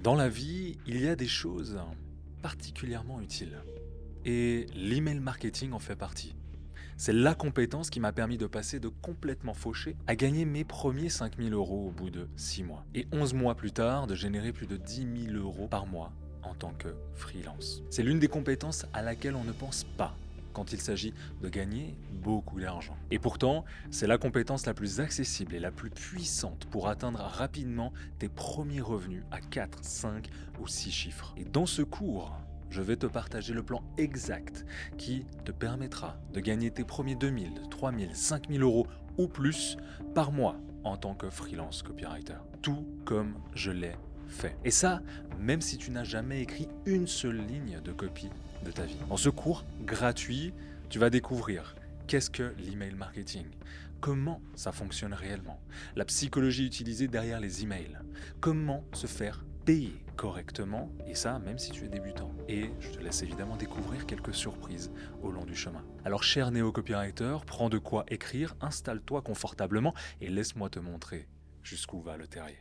Dans la vie, il y a des choses particulièrement utiles. Et l'email marketing en fait partie. C'est la compétence qui m'a permis de passer de complètement fauché à gagner mes premiers 5 000 € au bout de 6 mois. Et 11 mois plus tard, de générer plus de 10 000 € par mois en tant que freelance. C'est l'une des compétences à laquelle on ne pense pas quand il s'agit de gagner beaucoup d'argent. Et pourtant, c'est la compétence la plus accessible et la plus puissante pour atteindre rapidement tes premiers revenus à 4, 5 ou 6 chiffres. Et dans ce cours, je vais te partager le plan exact qui te permettra de gagner tes premiers 2000, 3000, 5000 € ou plus par mois en tant que freelance copywriter. Tout comme je l'ai fait. Et ça, même si tu n'as jamais écrit une seule ligne de copie de ta vie. Dans ce cours gratuit, tu vas découvrir qu'est-ce que l'email marketing, comment ça fonctionne réellement, la psychologie utilisée derrière les emails, comment se faire payer correctement, et ça même si tu es débutant. Et je te laisse évidemment découvrir quelques surprises au long du chemin. Alors cher néo-copywriter, prends de quoi écrire, installe-toi confortablement et laisse-moi te montrer jusqu'où va le terrier.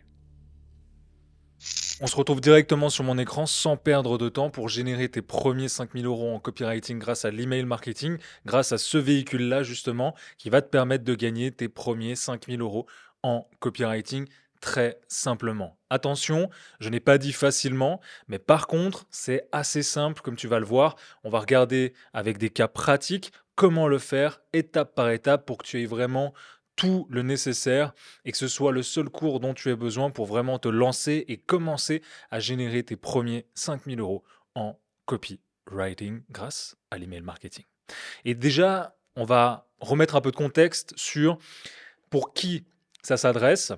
On se retrouve directement sur mon écran sans perdre de temps pour générer tes premiers 5 000 € en copywriting grâce à l'email marketing, grâce à ce véhicule-là justement qui va te permettre de gagner tes premiers 5 000 € en copywriting très simplement. Attention, je n'ai pas dit facilement, mais par contre, c'est assez simple comme tu vas le voir. On va regarder avec des cas pratiques comment le faire étape par étape pour que tu aies vraiment tout le nécessaire et que ce soit le seul cours dont tu aies besoin pour vraiment te lancer et commencer à générer tes premiers 5 000 € en copywriting grâce à l'email marketing. Et déjà, on va remettre un peu de contexte sur pour qui ça s'adresse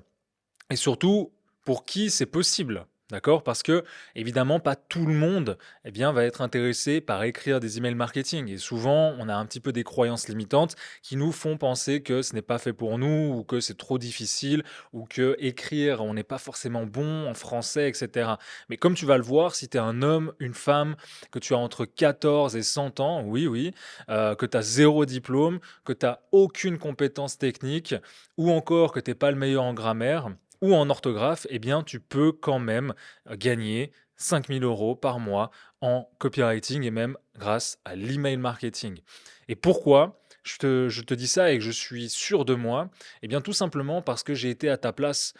et surtout pour qui c'est possible. D'accord? Parce que, évidemment, pas tout le monde va être intéressé par écrire des emails marketing. Et souvent, on a un petit peu des croyances limitantes qui nous font penser que ce n'est pas fait pour nous, ou que c'est trop difficile, ou que écrire, on n'est pas forcément bon en français, etc. Mais comme tu vas le voir, si tu es un homme, une femme, que tu as entre 14 et 100 ans, oui, oui, que tu as zéro diplôme, que tu n'as aucune compétence technique, ou encore que tu n'es pas le meilleur en grammaire, ou en orthographe, eh bien, tu peux quand même gagner 5 000 € par mois en copywriting et même grâce à l'email marketing. Et pourquoi je te dis ça et que je suis sûr de moi? Eh bien, tout simplement parce que j'ai été à ta place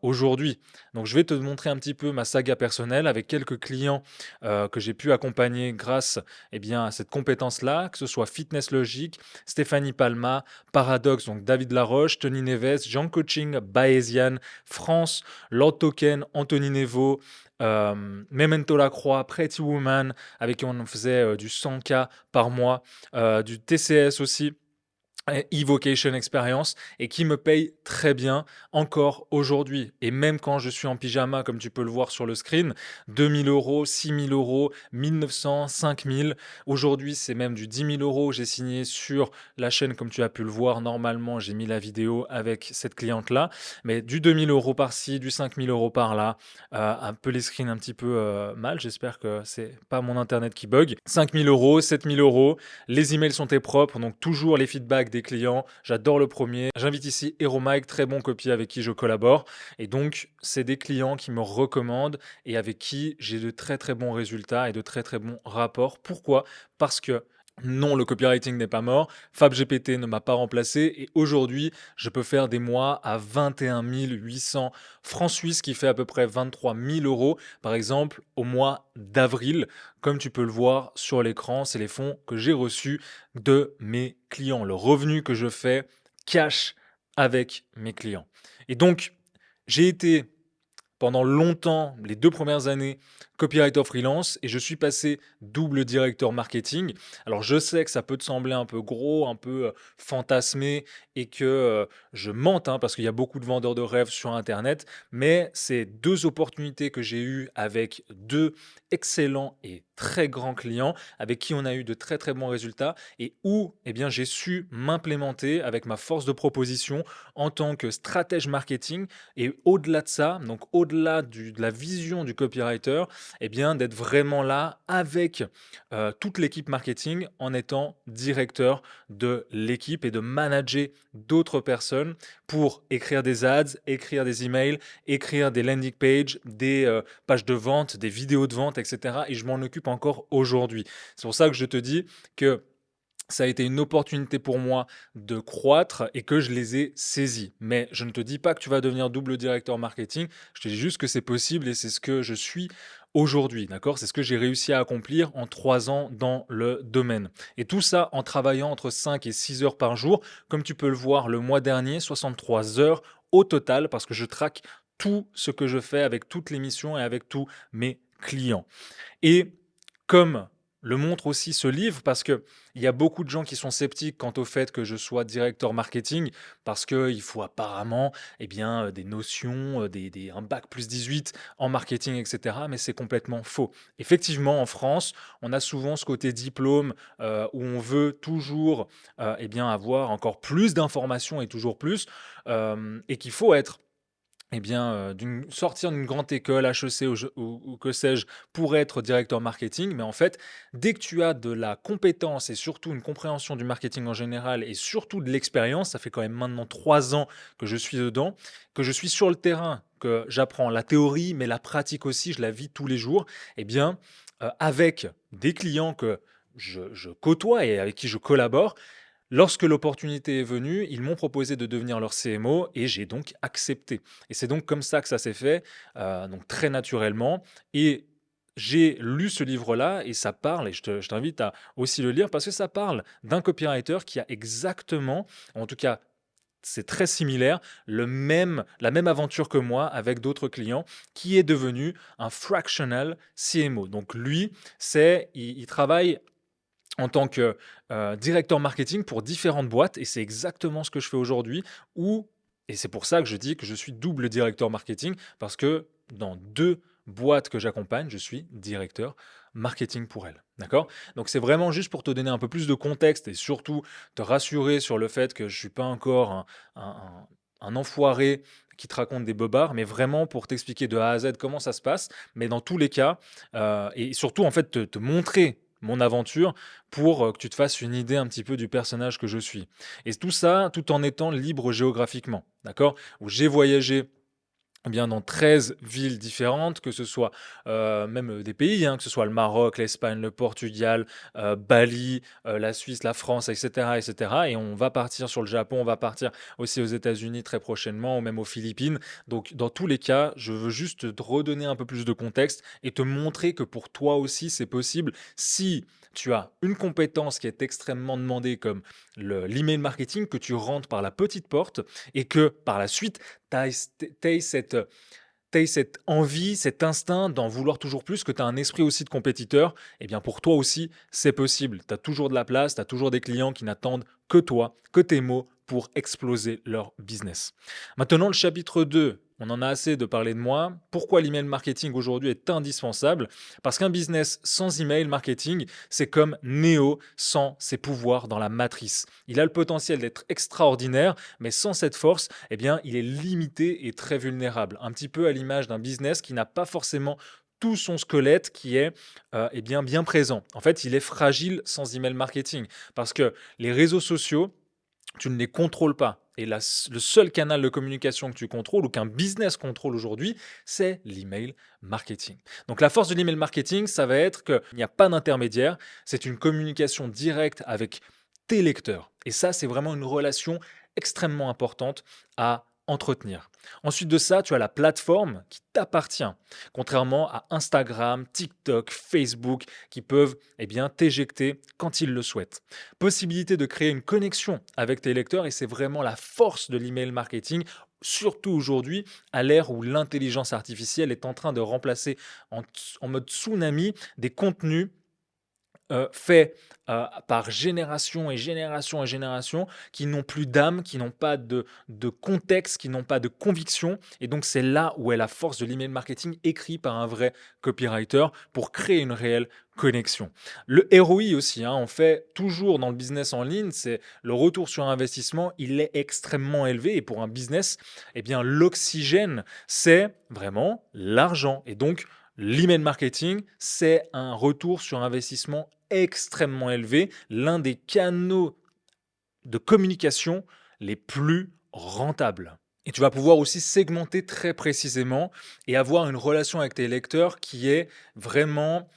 aujourd'hui. Donc, je vais te montrer un petit peu ma saga personnelle avec quelques clients que j'ai pu accompagner grâce à cette compétence-là, que ce soit Fitness Logic, Stéphanie Palma, Paradox, donc David Laroche, Tony Neves, Jean Coaching, Baesian, France, Lord Token, Anthony Nevo, Memento Lacroix, Pretty Woman, avec qui on faisait du 100K par mois, du TCS aussi, Evocation Experience, et qui me paye très bien encore aujourd'hui. Et même quand je suis en pyjama, comme tu peux le voir sur le screen, 2 000 €, 6 000 €, 1 900, 5 000. Aujourd'hui, c'est même du 10 000 €. J'ai signé sur la chaîne, comme tu as pu le voir. Normalement, j'ai mis la vidéo avec cette cliente-là. Mais du 2 000 € par-ci, du 5 000 € par-là. Un peu les screens un petit peu mal. J'espère que c'est pas mon internet qui bug. 5 000 €, 7 000 €. Les emails sont tes propres, donc toujours les feedbacks des clients. J'adore le premier. J'invite ici Hero Mike, très bon copy avec qui je collabore. Et donc, c'est des clients qui me recommandent et avec qui j'ai de très très bons résultats et de très très bons rapports. Pourquoi? Parce que non, le copywriting n'est pas mort. FabGPT ne m'a pas remplacé et aujourd'hui, je peux faire des mois à 21 800 francs suisses, qui fait à peu près 23 000 €, par exemple, au mois d'avril. Comme tu peux le voir sur l'écran, c'est les fonds que j'ai reçus de mes clients, le revenu que je fais cash avec mes clients. Et donc, j'ai été pendant longtemps, les 2 premières années, copywriter freelance et je suis passé double directeur marketing. Alors je sais que ça peut te sembler un peu gros, un peu, fantasmé et que, je mente, hein, parce qu'il y a beaucoup de vendeurs de rêves sur internet, mais c'est 2 opportunités que j'ai eues avec 2 excellents et très grands clients avec qui on a eu de très, très bons résultats et où, eh bien, j'ai su m'implémenter avec ma force de proposition en tant que stratège marketing et au-delà de ça, donc au-delà de la vision du copywriter, eh bien, d'être vraiment là avec toute l'équipe marketing en étant directeur de l'équipe et de manager d'autres personnes pour écrire des ads, écrire des emails, écrire des landing pages, des pages de vente, des vidéos de vente, etc. Et je m'en occupe encore aujourd'hui. C'est pour ça que je te dis que ça a été une opportunité pour moi de croître et que je les ai saisis. Mais je ne te dis pas que tu vas devenir double directeur marketing, je te dis juste que c'est possible et c'est ce que je suis aujourd'hui, d'accord? C'est ce que j'ai réussi à accomplir en 3 ans dans le domaine. Et tout ça en travaillant entre 5 et 6 heures par jour. Comme tu peux le voir, le mois dernier, 63 heures au total parce que je traque tout ce que je fais avec toutes les missions et avec tous mes clients. Et comme le montre aussi ce livre, parce qu'il y a beaucoup de gens qui sont sceptiques quant au fait que je sois directeur marketing, parce qu'il faut apparemment eh bien, des notions, un bac plus 18 en marketing, etc. Mais c'est complètement faux. Effectivement, en France, on a souvent ce côté diplôme où on veut toujours eh bien, avoir encore plus d'informations et toujours plus, et qu'il faut être eh bien, sortir d'une grande école, HEC ou que sais-je, pour être directeur marketing. Mais en fait, dès que tu as de la compétence et surtout une compréhension du marketing en général et surtout de l'expérience, ça fait quand même maintenant 3 ans que je suis dedans, que je suis sur le terrain, que j'apprends la théorie, mais la pratique aussi, je la vis tous les jours, eh bien, avec des clients que je côtoie et avec qui je collabore, lorsque l'opportunité est venue, ils m'ont proposé de devenir leur CMO et j'ai donc accepté. Et c'est donc comme ça que ça s'est fait, donc très naturellement. Et j'ai lu ce livre-là et ça parle, et je t'invite à aussi le lire parce que ça parle d'un copywriter qui a exactement, en tout cas, c'est très similaire, la même aventure que moi avec d'autres clients, qui est devenu un fractional CMO. Donc lui, il travaille en tant que directeur marketing pour différentes boîtes et c'est exactement ce que je fais aujourd'hui et c'est pour ça que je dis que je suis double directeur marketing parce que dans 2 boîtes que j'accompagne, je suis directeur marketing pour elles. D'accord? Donc c'est vraiment juste pour te donner un peu plus de contexte et surtout te rassurer sur le fait que je suis pas encore un enfoiré qui te raconte des bobards, mais vraiment pour t'expliquer de A à Z comment ça se passe. Mais dans tous les cas, et surtout en fait te montrer mon aventure pour que tu te fasses une idée un petit peu du personnage que je suis. Et tout ça, tout en étant libre géographiquement, d'accord? Où j'ai voyagé eh bien, dans 13 villes différentes, que ce soit même des pays, hein, que ce soit le Maroc, l'Espagne, le Portugal, Bali, la Suisse, la France, etc., etc. Et cetera. Et on va partir sur le Japon, on va partir aussi aux États-Unis très prochainement, ou même aux Philippines. Donc, dans tous les cas, je veux juste te redonner un peu plus de contexte et te montrer que pour toi aussi, c'est possible si tu as une compétence qui est extrêmement demandée comme l'email marketing, que tu rentres par la petite porte et que par la suite, tu cette envie, cet instinct d'en vouloir toujours plus, que tu as un esprit aussi de compétiteur, eh bien pour toi aussi, c'est possible. Tu as toujours de la place, tu as toujours des clients qui n'attendent que toi, que tes mots pour exploser leur business. Maintenant, le chapitre 2, on en a assez de parler de moi. Pourquoi l'email marketing aujourd'hui est indispensable? Parce qu'un business sans email marketing, c'est comme Neo sans ses pouvoirs dans la matrice. Il a le potentiel d'être extraordinaire, mais sans cette force, eh bien, il est limité et très vulnérable. Un petit peu à l'image d'un business qui n'a pas forcément tout son squelette qui est eh bien présent. En fait, il est fragile sans email marketing parce que les réseaux sociaux, tu ne les contrôles pas. Et le seul canal de communication que tu contrôles ou qu'un business contrôle aujourd'hui, c'est l'email marketing. Donc la force de l'email marketing, ça va être qu'il n'y a pas d'intermédiaire, c'est une communication directe avec tes lecteurs. Et ça, c'est vraiment une relation extrêmement importante à entretenir. Ensuite de ça, tu as la plateforme qui t'appartient, contrairement à Instagram, TikTok, Facebook, qui peuvent eh bien, t'éjecter quand ils le souhaitent. Possibilité de créer une connexion avec tes lecteurs et c'est vraiment la force de l'email marketing, surtout aujourd'hui, à l'ère où l'intelligence artificielle est en train de remplacer en mode tsunami des contenus faits par génération et génération et génération, qui n'ont plus d'âme, qui n'ont pas de contexte, qui n'ont pas de conviction. Et donc, c'est là où est la force de l'email marketing écrit par un vrai copywriter pour créer une réelle connexion. Le ROI aussi, hein, on fait toujours dans le business en ligne, c'est le retour sur investissement, il est extrêmement élevé. Et pour un business, eh bien, l'oxygène, c'est vraiment l'argent. Et donc, l'email marketing, c'est un retour sur investissement extrêmement élevé, l'un des canaux de communication les plus rentables. Et tu vas pouvoir aussi segmenter très précisément et avoir une relation avec tes lecteurs qui est vraiment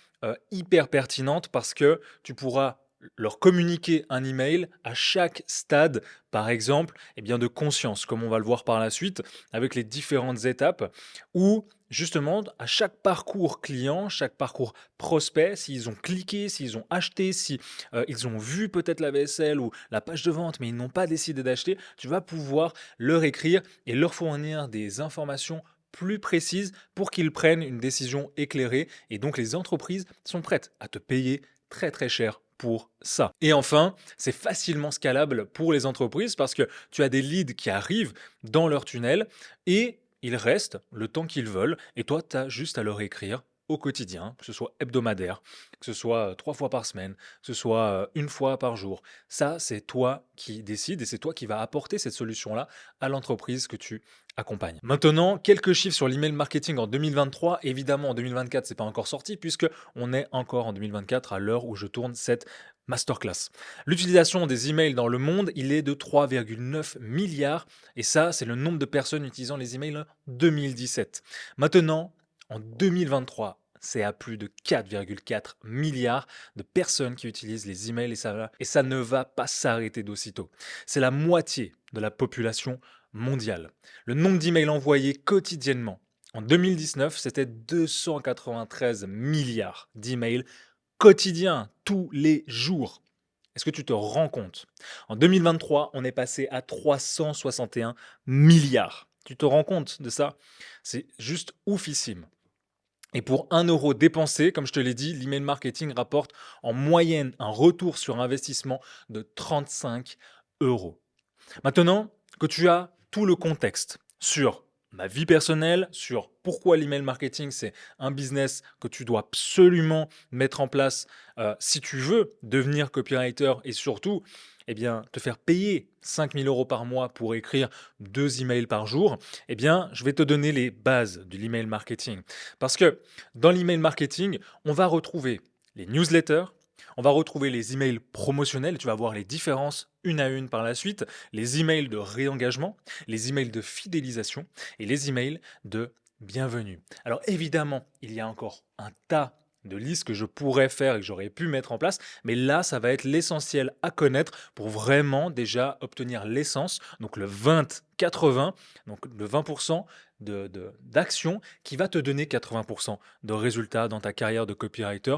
hyper pertinente parce que tu pourras leur communiquer un email à chaque stade, par exemple, eh bien de conscience, comme on va le voir par la suite, avec les différentes étapes, où justement, à chaque parcours client, chaque parcours prospect, s'ils ont cliqué, s'ils ont acheté, si ils ont vu peut-être la vaisselle ou la page de vente, mais ils n'ont pas décidé d'acheter, tu vas pouvoir leur écrire et leur fournir des informations plus précises pour qu'ils prennent une décision éclairée. Et donc, les entreprises sont prêtes à te payer très très cher pour ça. Et enfin, c'est facilement scalable pour les entreprises parce que tu as des leads qui arrivent dans leur tunnel et ils restent le temps qu'ils veulent et toi, tu as juste à leur écrire au quotidien, que ce soit hebdomadaire, que ce soit 3 fois par semaine, que ce soit une fois par jour. Ça, c'est toi qui décides et c'est toi qui vas apporter cette solution-là à l'entreprise que tu accompagnes. Maintenant, quelques chiffres sur l'email marketing en 2023. Évidemment, en 2024, c'est pas encore sorti puisque on est encore en 2024 à l'heure où je tourne cette masterclass. L'utilisation des emails dans le monde, il est de 3,9 milliards et ça, c'est le nombre de personnes utilisant les emails en 2017. Maintenant, en 2023, c'est à plus de 4,4 milliards de personnes qui utilisent les emails et ça ne va pas s'arrêter d'aussitôt. C'est la moitié de la population mondiale. Le nombre d'emails envoyés quotidiennement en 2019, c'était 293 milliards d'emails quotidiens, tous les jours. Est-ce que tu te rends compte? En 2023, on est passé à 361 milliards. Tu te rends compte de ça? C'est juste oufissime. Et pour 1 € dépensé, comme je te l'ai dit, l'email marketing rapporte en moyenne un retour sur investissement de 35 euros. Maintenant que tu as tout le contexte sur ma vie personnelle, sur pourquoi l'email marketing, c'est un business que tu dois absolument mettre en place si tu veux devenir copywriter et surtout eh bien, te faire payer 5 000 € par mois pour écrire 2 emails par jour, eh bien, je vais te donner les bases de l'email marketing. Parce que dans l'email marketing, on va retrouver les newsletters, on va retrouver les emails promotionnels, tu vas voir les différences une à une par la suite, les emails de réengagement, les emails de fidélisation et les emails de bienvenue. Alors évidemment, il y a encore un tas de listes que je pourrais faire et que j'aurais pu mettre en place, mais là, ça va être l'essentiel à connaître pour vraiment déjà obtenir l'essence, donc le 20-80, donc le 20% d'action qui va te donner 80% de résultats dans ta carrière de copywriter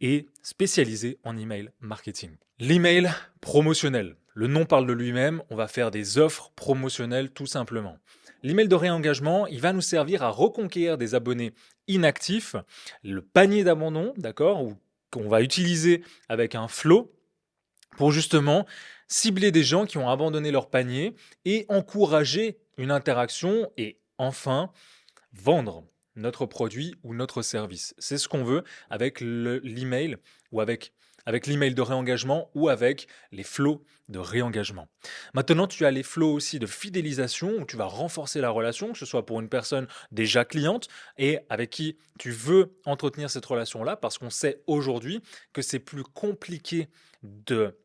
et spécialisé en email marketing. L'email promotionnel. Le nom parle de lui-même, on va faire des offres promotionnelles tout simplement. L'email de réengagement, il va nous servir à reconquérir des abonnés inactifs, le panier d'abandon, d'accord, ou qu'on va utiliser avec un flow pour justement cibler des gens qui ont abandonné leur panier et encourager une interaction et enfin vendre notre produit ou notre service. C'est ce qu'on veut avec l'email ou avec l'email de réengagement ou avec les flots de réengagement. Maintenant, tu as les flots aussi de fidélisation où tu vas renforcer la relation, que ce soit pour une personne déjà cliente et avec qui tu veux entretenir cette relation-là parce qu'on sait aujourd'hui que c'est plus compliqué de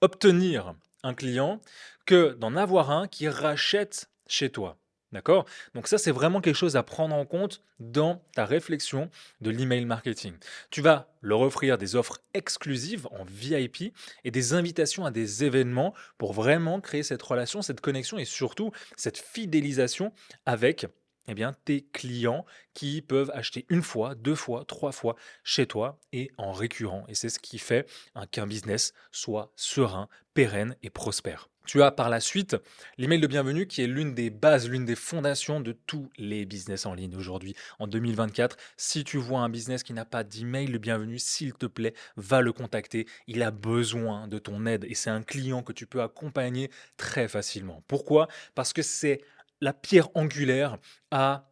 obtenir un client que d'en avoir un qui rachète chez toi. D'accord? Donc ça, c'est vraiment quelque chose à prendre en compte dans ta réflexion de l'email marketing. Tu vas leur offrir des offres exclusives en VIP et des invitations à des événements pour vraiment créer cette relation, cette connexion et surtout cette fidélisation avec eh bien, tes clients qui peuvent acheter 1 fois, 2 fois, 3 fois chez toi et en récurrent. Et c'est ce qui fait qu'un business soit serein, pérenne et prospère. Tu as par la suite l'email de bienvenue qui est l'une des bases, l'une des fondations de tous les business en ligne aujourd'hui, en 2024. Si tu vois un business qui n'a pas d'email de bienvenue, s'il te plaît, va le contacter. Il a besoin de ton aide et c'est un client que tu peux accompagner très facilement. Pourquoi? Parce que c'est la pierre angulaire à,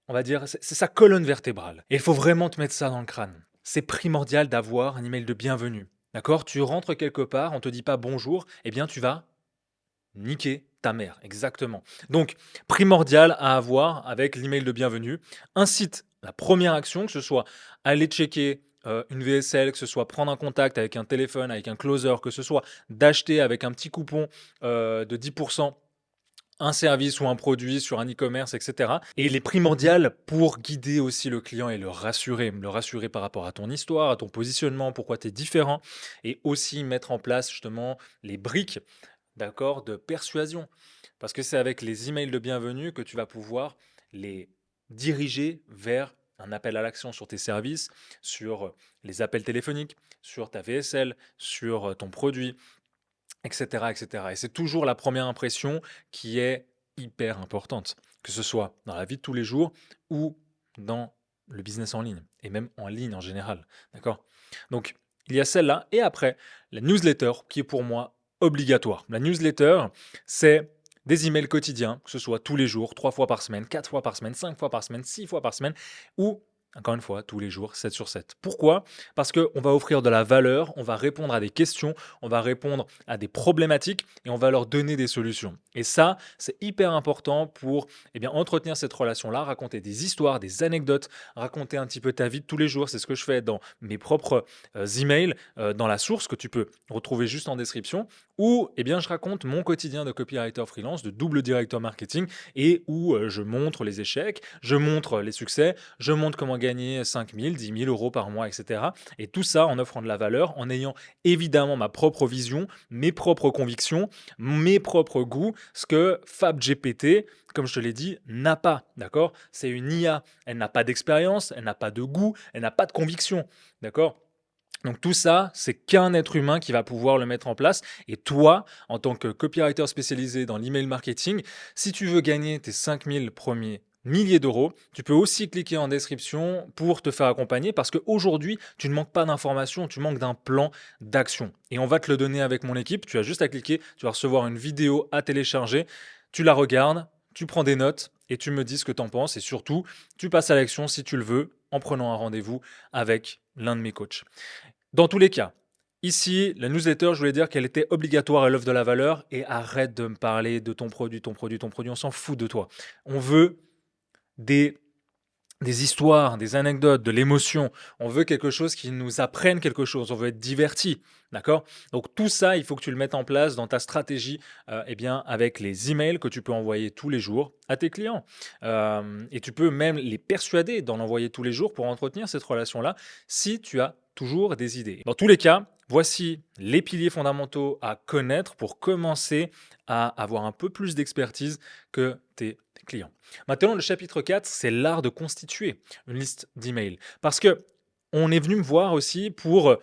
on va dire, c'est sa colonne vertébrale. Et il faut vraiment te mettre ça dans le crâne. C'est primordial d'avoir un email de bienvenue. D'accord? Tu rentres quelque part, on te dit pas bonjour, eh bien tu vas niquer ta mère, exactement. Donc, primordial à avoir avec l'email de bienvenue. Incite la première action, que ce soit aller checker une VSL, que ce soit prendre un contact avec un téléphone, avec un closer, que ce soit d'acheter avec un petit coupon de 10% un service ou un produit sur un e-commerce, etc. Et il est primordial pour guider aussi le client et le rassurer par rapport à ton histoire, à ton positionnement, pourquoi tu es différent, et aussi mettre en place justement les briques, d'accord, de persuasion. Parce que c'est avec les emails de bienvenue que tu vas pouvoir les diriger vers un appel à l'action sur tes services, sur les appels téléphoniques, sur ta VSL, sur ton produit, etc., etc. Et c'est toujours la première impression qui est hyper importante, que ce soit dans la vie de tous les jours ou dans le business en ligne, et même en ligne en général. D'accord? Donc, il y a celle-là, et après, la newsletter, qui est pour moi obligatoire. La newsletter, c'est des emails quotidiens, que ce soit tous les jours, 3 fois par semaine, 4 fois par semaine, 5 fois par semaine, 6 fois par semaine, ou encore une fois, tous les jours, 7 sur 7. Pourquoi? Parce qu'on va offrir de la valeur, on va répondre à des questions, on va répondre à des problématiques et on va leur donner des solutions. Et ça, c'est hyper important pour entretenir cette relation-là, raconter des histoires, des anecdotes, raconter un petit peu ta vie de tous les jours. C'est ce que je fais dans mes propres emails, dans la source que tu peux retrouver juste en description, où je raconte mon quotidien de copywriter freelance, de double directeur marketing, et où je montre les échecs, je montre les succès, je montre comment gagner 5 000, 10 000 euros par mois, etc. Et tout ça en offrant de la valeur, en ayant évidemment ma propre vision, mes propres convictions, mes propres goûts, ce que FabGPT, comme je te l'ai dit, n'a pas, d'accord? C'est une IA, elle n'a pas d'expérience, elle n'a pas de goût, elle n'a pas de conviction, d'accord? Donc tout ça, c'est qu'un être humain qui va pouvoir le mettre en place. Et toi, en tant que copywriter spécialisé dans l'email marketing, si tu veux gagner tes 5000 premiers milliers d'euros, tu peux aussi cliquer en description pour te faire accompagner parce qu'aujourd'hui, tu ne manques pas d'informations, tu manques d'un plan d'action. Et on va te le donner avec mon équipe. Tu as juste à cliquer, tu vas recevoir une vidéo à télécharger, tu la regardes, tu prends des notes et tu me dis ce que tu en penses. Et surtout, tu passes à l'action si tu le veux en prenant un rendez-vous avec l'un de mes coachs. Dans tous les cas, ici, la newsletter, je voulais dire qu'elle était obligatoire, elle offre de la valeur et arrête de me parler de ton produit, ton produit, ton produit, on s'en fout de toi. On veut des, des histoires, des anecdotes, de l'émotion. On veut quelque chose qui nous apprenne quelque chose, on veut être diverti, d'accord? Donc tout ça, il faut que tu le mettes en place dans ta stratégie avec les emails que tu peux envoyer tous les jours à tes clients. Et tu peux même les persuader d'en envoyer tous les jours pour entretenir cette relation-là si tu as toujours des idées. Dans tous les cas, voici les piliers fondamentaux à connaître pour commencer à avoir un peu plus d'expertise que tes clients. Maintenant, le chapitre 4, c'est l'art de constituer une liste d'emails. Parce que on est venu me voir aussi pour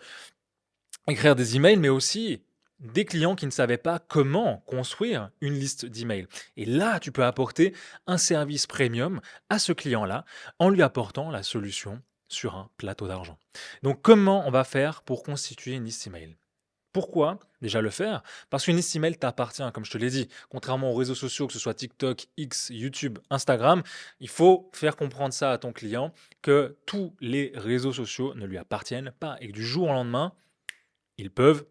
écrire des emails, mais aussi des clients qui ne savaient pas comment construire une liste d'emails. Et là, tu peux apporter un service premium à ce client-là en lui apportant la solution sur un plateau d'argent. Donc, comment on va faire pour constituer une liste email? Pourquoi déjà le faire? Parce qu'une liste email t'appartient, comme je te l'ai dit. Contrairement aux réseaux sociaux, que ce soit TikTok, X, YouTube, Instagram, il faut faire comprendre ça à ton client que tous les réseaux sociaux ne lui appartiennent pas et que du jour au lendemain, ils peuvent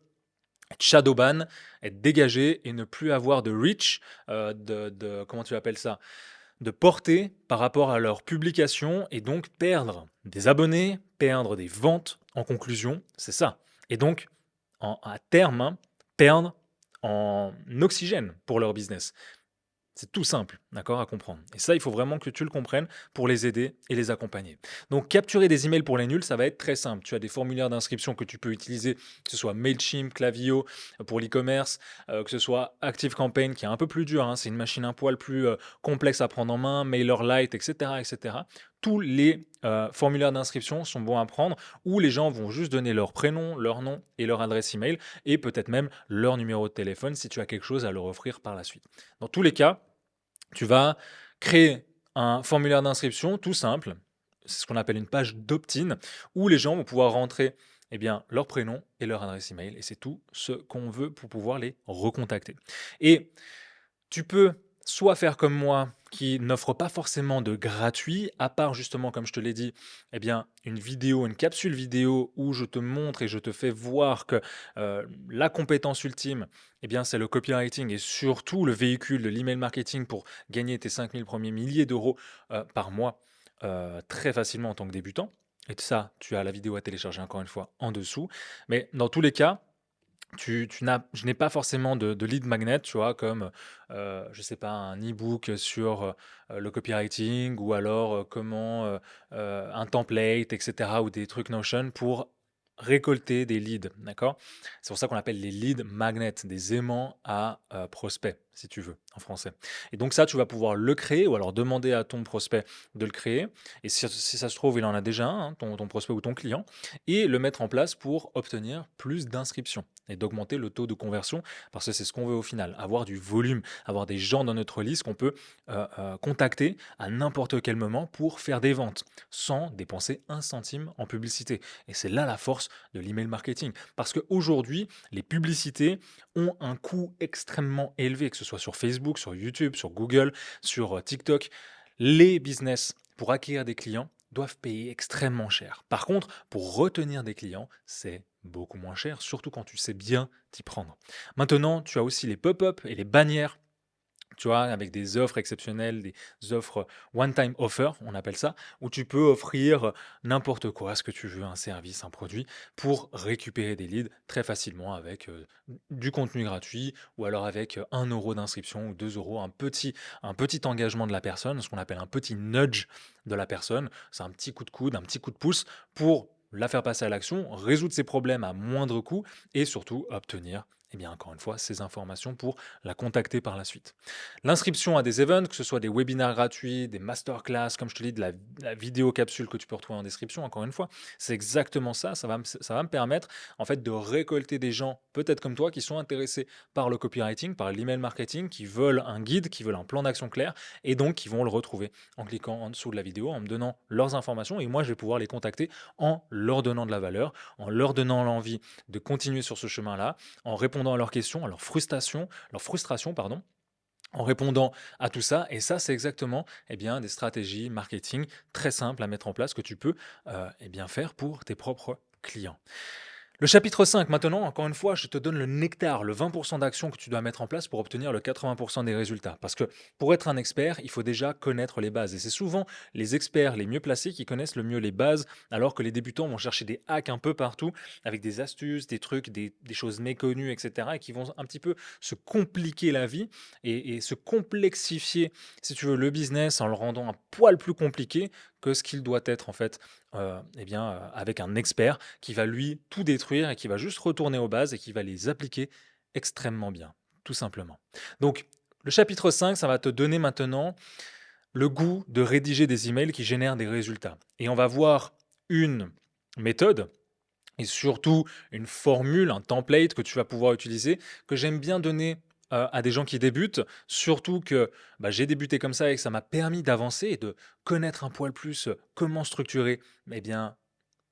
être shadowban, être dégagés et ne plus avoir de reach, comment tu appelles ça? De portée par rapport à leur publication et donc perdre des abonnés, perdre des ventes en conclusion, c'est ça. Et donc, à terme, perdre en oxygène pour leur business. C'est tout simple, d'accord, à comprendre. Et ça, il faut vraiment que tu le comprennes pour les aider et les accompagner. Donc, capturer des emails pour les nuls, ça va être très simple. Tu as des formulaires d'inscription que tu peux utiliser, que ce soit Mailchimp, Klaviyo pour l'e-commerce, que ce soit ActiveCampaign qui est un peu plus dur, hein, c'est une machine un poil plus complexe à prendre en main, MailerLite, etc., etc. tous les formulaires d'inscription sont bons à prendre où les gens vont juste donner leur prénom, leur nom et leur adresse email et peut-être même leur numéro de téléphone si tu as quelque chose à leur offrir par la suite. Dans tous les cas, tu vas créer un formulaire d'inscription tout simple, c'est ce qu'on appelle une page d'opt-in, où les gens vont pouvoir rentrer eh bien, leur prénom et leur adresse email, et c'est tout ce qu'on veut pour pouvoir les recontacter. Et tu peux soit faire comme moi, qui n'offre pas forcément de gratuit, à part justement, comme je te l'ai dit, eh bien, une vidéo, une capsule vidéo où je te montre et je te fais voir que la compétence ultime, eh bien, c'est le copywriting et surtout le véhicule de l'email marketing pour gagner tes 5000 premiers milliers d'euros par mois très facilement en tant que débutant. Et ça, tu as la vidéo à télécharger encore une fois en dessous. Mais dans tous les cas, je n'ai pas forcément de lead magnet, tu vois, comme, je sais pas, un e-book sur le copywriting ou alors comment un template, etc., ou des trucs Notion pour récolter des leads, d'accord? C'est pour ça qu'on appelle les lead magnets, des aimants à prospects, si tu veux, en français. Et donc ça, tu vas pouvoir le créer ou alors demander à ton prospect de le créer. Et si ça se trouve, il en a déjà un, hein, ton prospect ou ton client, et le mettre en place pour obtenir plus d'inscriptions et d'augmenter le taux de conversion, parce que c'est ce qu'on veut au final, avoir du volume, avoir des gens dans notre liste qu'on peut contacter à n'importe quel moment pour faire des ventes, sans dépenser un centime en publicité. Et c'est là la force de l'email marketing, parce qu'aujourd'hui, les publicités ont un coût extrêmement élevé, que ce soit sur Facebook, sur YouTube, sur Google, sur TikTok. Les business, pour acquérir des clients, doivent payer extrêmement cher. Par contre, pour retenir des clients, c'est beaucoup moins cher, surtout quand tu sais bien t'y prendre. Maintenant, tu as aussi les pop-up et les bannières, tu vois, avec des offres exceptionnelles, des offres one-time offer, on appelle ça, où tu peux offrir n'importe quoi, ce que tu veux, un service, un produit, pour récupérer des leads très facilement avec du contenu gratuit ou alors avec 1 euro d'inscription ou 2 euros, un petit engagement de la personne, ce qu'on appelle un petit nudge de la personne. C'est un petit coup de coude, un petit coup de pouce pour la faire passer à l'action, résoudre ses problèmes à moindre coût et surtout obtenir, eh bien, encore une fois, ces informations pour la contacter par la suite. L'inscription à des events, que ce soit des webinaires gratuits, des masterclass, comme je te dis, de la vidéo capsule que tu peux retrouver en description, encore une fois, c'est exactement ça. Ça va me permettre en fait de récolter des gens, peut-être comme toi, qui sont intéressés par le copywriting, par l'email marketing, qui veulent un guide, qui veulent un plan d'action clair, et donc qui vont le retrouver en cliquant en dessous de la vidéo, en me donnant leurs informations, et moi je vais pouvoir les contacter en leur donnant de la valeur, en leur donnant l'envie de continuer sur ce chemin-là, en répondant à leurs questions, à leurs frustrations, pardon, en répondant à tout ça. Et ça, c'est exactement eh bien, des stratégies marketing très simples à mettre en place que tu peux eh bien, faire pour tes propres clients. Le chapitre 5, maintenant, encore une fois, je te donne le nectar, le 20% d'actions que tu dois mettre en place pour obtenir le 80% des résultats. Parce que pour être un expert, il faut déjà connaître les bases. Et c'est souvent les experts les mieux placés qui connaissent le mieux les bases, alors que les débutants vont chercher des hacks un peu partout, avec des astuces, des trucs, des choses méconnues, etc. Et qui vont un petit peu se compliquer la vie et se complexifier, si tu veux, le business en le rendant un poil plus compliqué que ce qu'il doit être, en fait, eh bien, avec un expert qui va lui tout détruire et qui va juste retourner aux bases et qui va les appliquer extrêmement bien, tout simplement. Donc, le chapitre 5, ça va te donner maintenant le goût de rédiger des emails qui génèrent des résultats. Et on va voir une méthode et surtout une formule, un template que tu vas pouvoir utiliser, que j'aime bien donner à des gens qui débutent, surtout que bah, j'ai débuté comme ça et que ça m'a permis d'avancer et de connaître un poil plus comment structurer eh bien,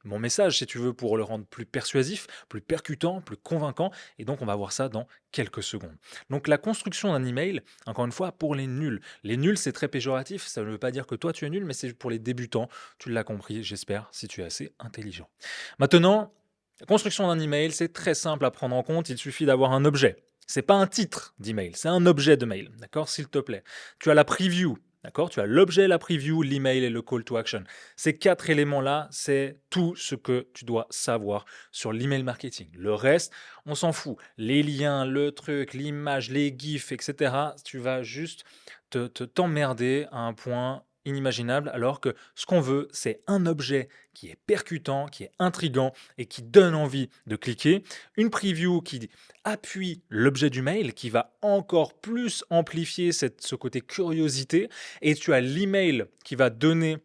mon message, si tu veux, pour le rendre plus persuasif, plus percutant, plus convaincant. Et donc, on va voir ça dans quelques secondes. Donc, la construction d'un email, encore une fois, pour les nuls. Les nuls, c'est très péjoratif. Ça ne veut pas dire que toi, tu es nul, mais c'est pour les débutants. Tu l'as compris, j'espère, si tu es assez intelligent. Maintenant, la construction d'un email, c'est très simple à prendre en compte. Il suffit d'avoir un objet. C'est pas un titre d'email, c'est un objet de mail. D'accord, s'il te plaît. Tu as la preview. D'accord? Tu as l'objet, la preview, l'email et le call to action. Ces 4 éléments-là, c'est tout ce que tu dois savoir sur l'email marketing. Le reste, on s'en fout. Les liens, le truc, l'image, les gifs, etc. Tu vas juste t'emmerder à un point inimaginable, alors que ce qu'on veut, c'est un objet qui est percutant, qui est intriguant et qui donne envie de cliquer. Une preview qui appuie l'objet du mail, qui va encore plus amplifier ce côté curiosité. Et tu as l'email qui va donner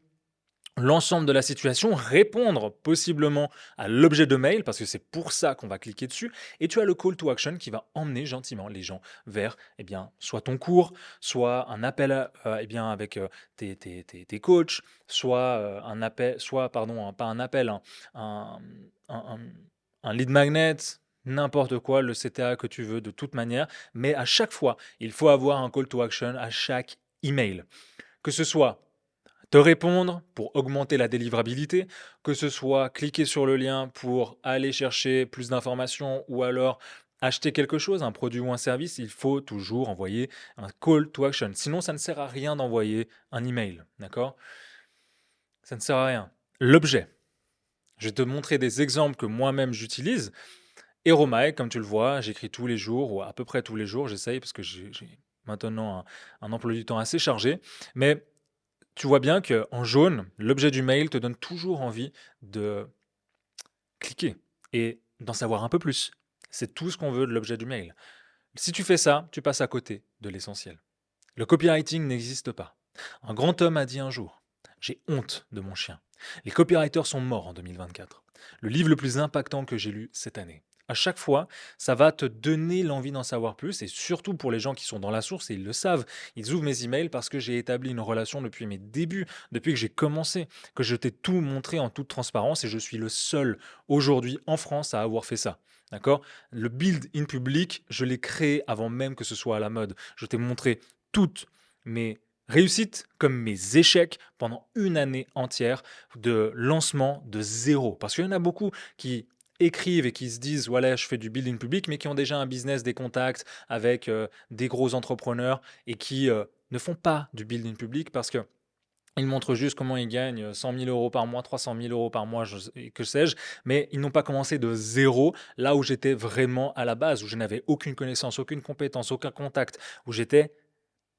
l'ensemble de la situation, répondre possiblement à l'objet de mail, parce que c'est pour ça qu'on va cliquer dessus, et tu as le call to action qui va emmener gentiment les gens vers, eh bien, soit ton cours, soit un appel eh bien, avec tes coachs, soit un appel, soit, pardon, pas un appel, un, un- un- un lead magnet, n'importe quoi, le CTA que tu veux de toute manière, mais à chaque fois, il faut avoir un call to action à chaque email. Que ce soit te répondre pour augmenter la délivrabilité, que ce soit cliquer sur le lien pour aller chercher plus d'informations ou alors acheter quelque chose, un produit ou un service, il faut toujours envoyer un call to action. Sinon, ça ne sert à rien d'envoyer un email, d'accord? Ça ne sert à rien. L'objet. Je vais te montrer des exemples que moi-même j'utilise. Eromai, comme tu le vois, j'écris tous les jours, ou à peu près tous les jours, j'essaye parce que j'ai maintenant un emploi du temps assez chargé. Mais tu vois bien qu'en jaune, l'objet du mail te donne toujours envie de cliquer et d'en savoir un peu plus. C'est tout ce qu'on veut de l'objet du mail. Si tu fais ça, tu passes à côté de l'essentiel. Le copywriting n'existe pas. Un grand homme a dit un jour: j'ai honte de mon chien. Les copywriters sont morts en 2024. Le livre le plus impactant que j'ai lu cette année. À chaque fois, ça va te donner l'envie d'en savoir plus, et surtout pour les gens qui sont dans la source, et ils le savent, ils ouvrent mes emails parce que j'ai établi une relation depuis mes débuts, depuis que j'ai commencé, que je t'ai tout montré en toute transparence, et je suis le seul aujourd'hui en France à avoir fait ça. D'accord? Le build in public, je l'ai créé avant même que ce soit à la mode. Je t'ai montré toutes mes réussites comme mes échecs pendant une année entière de lancement de zéro. Parce qu'il y en a beaucoup qui écrivent et qui se disent voilà, je fais du building public, mais qui ont déjà un business, des contacts avec des gros entrepreneurs et qui ne font pas du building public parce que ils montrent juste comment ils gagnent 100 000 euros par mois, 300 000 euros par mois, que sais-je, mais ils n'ont pas commencé de zéro, là où j'étais vraiment à la base, où je n'avais aucune connaissance, aucune compétence, aucun contact, où j'étais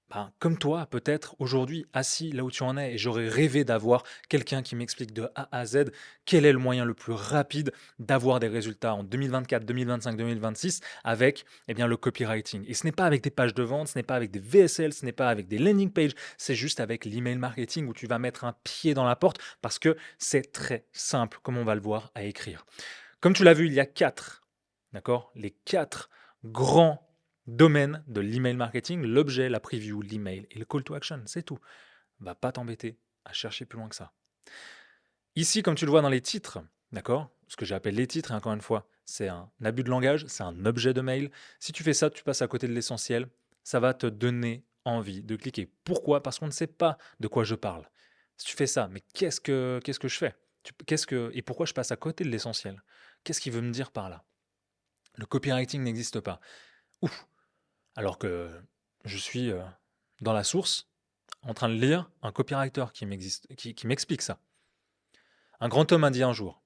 ben, comme toi, peut-être aujourd'hui, assis là où tu en es, et j'aurais rêvé d'avoir quelqu'un qui m'explique de A à Z quel est le moyen le plus rapide d'avoir des résultats en 2024, 2025, 2026 avec eh bien, le copywriting. Et ce n'est pas avec des pages de vente, ce n'est pas avec des VSL, ce n'est pas avec des landing pages, c'est juste avec l'email marketing où tu vas mettre un pied dans la porte parce que c'est très simple, comme on va le voir, à écrire. Comme tu l'as vu, il y a quatre, d'accord? Les quatre grands domaines de l'email marketing, l'objet, la preview, l'email et le call to action, c'est tout. Va pas t'embêter à chercher plus loin que ça. Ici, comme tu le vois dans les titres, d'accord? Ce que j'appelle les titres, et encore une fois, c'est un abus de langage, c'est un objet de mail. Si tu fais ça, tu passes à côté de l'essentiel. Ça va te donner envie de cliquer. Pourquoi? Parce qu'on ne sait pas de quoi je parle. Si tu fais ça, mais qu'est-ce que je fais? Et pourquoi je passe à côté de l'essentiel? Qu'est-ce qu'il veut me dire par là? Le copywriting n'existe pas. Ouf! Alors que je suis dans la source, en train de lire un copywriter qui m'explique ça. Un grand homme a dit un jour.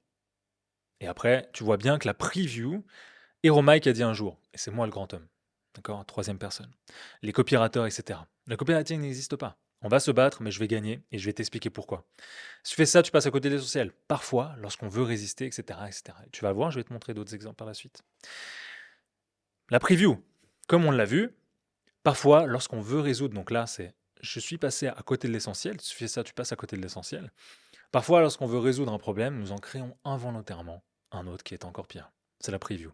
Et après, tu vois bien que la preview, Hero Mike a dit un jour. Et c'est moi le grand homme. D'accord? Troisième personne. Les copywriters, etc. Le copywriting n'existe pas. On va se battre, mais je vais gagner et je vais t'expliquer pourquoi. Si tu fais ça, tu passes à côté des essentiels. Parfois, lorsqu'on veut résister, etc., etc. Tu vas voir, je vais te montrer d'autres exemples par la suite. La preview, comme on l'a vu, parfois, lorsqu'on veut résoudre, donc là, c'est je suis passé à côté de l'essentiel. Si tu fais ça, tu passes à côté de l'essentiel. Parfois, lorsqu'on veut résoudre un problème, nous en créons involontairement un autre qui est encore pire. C'est la preview.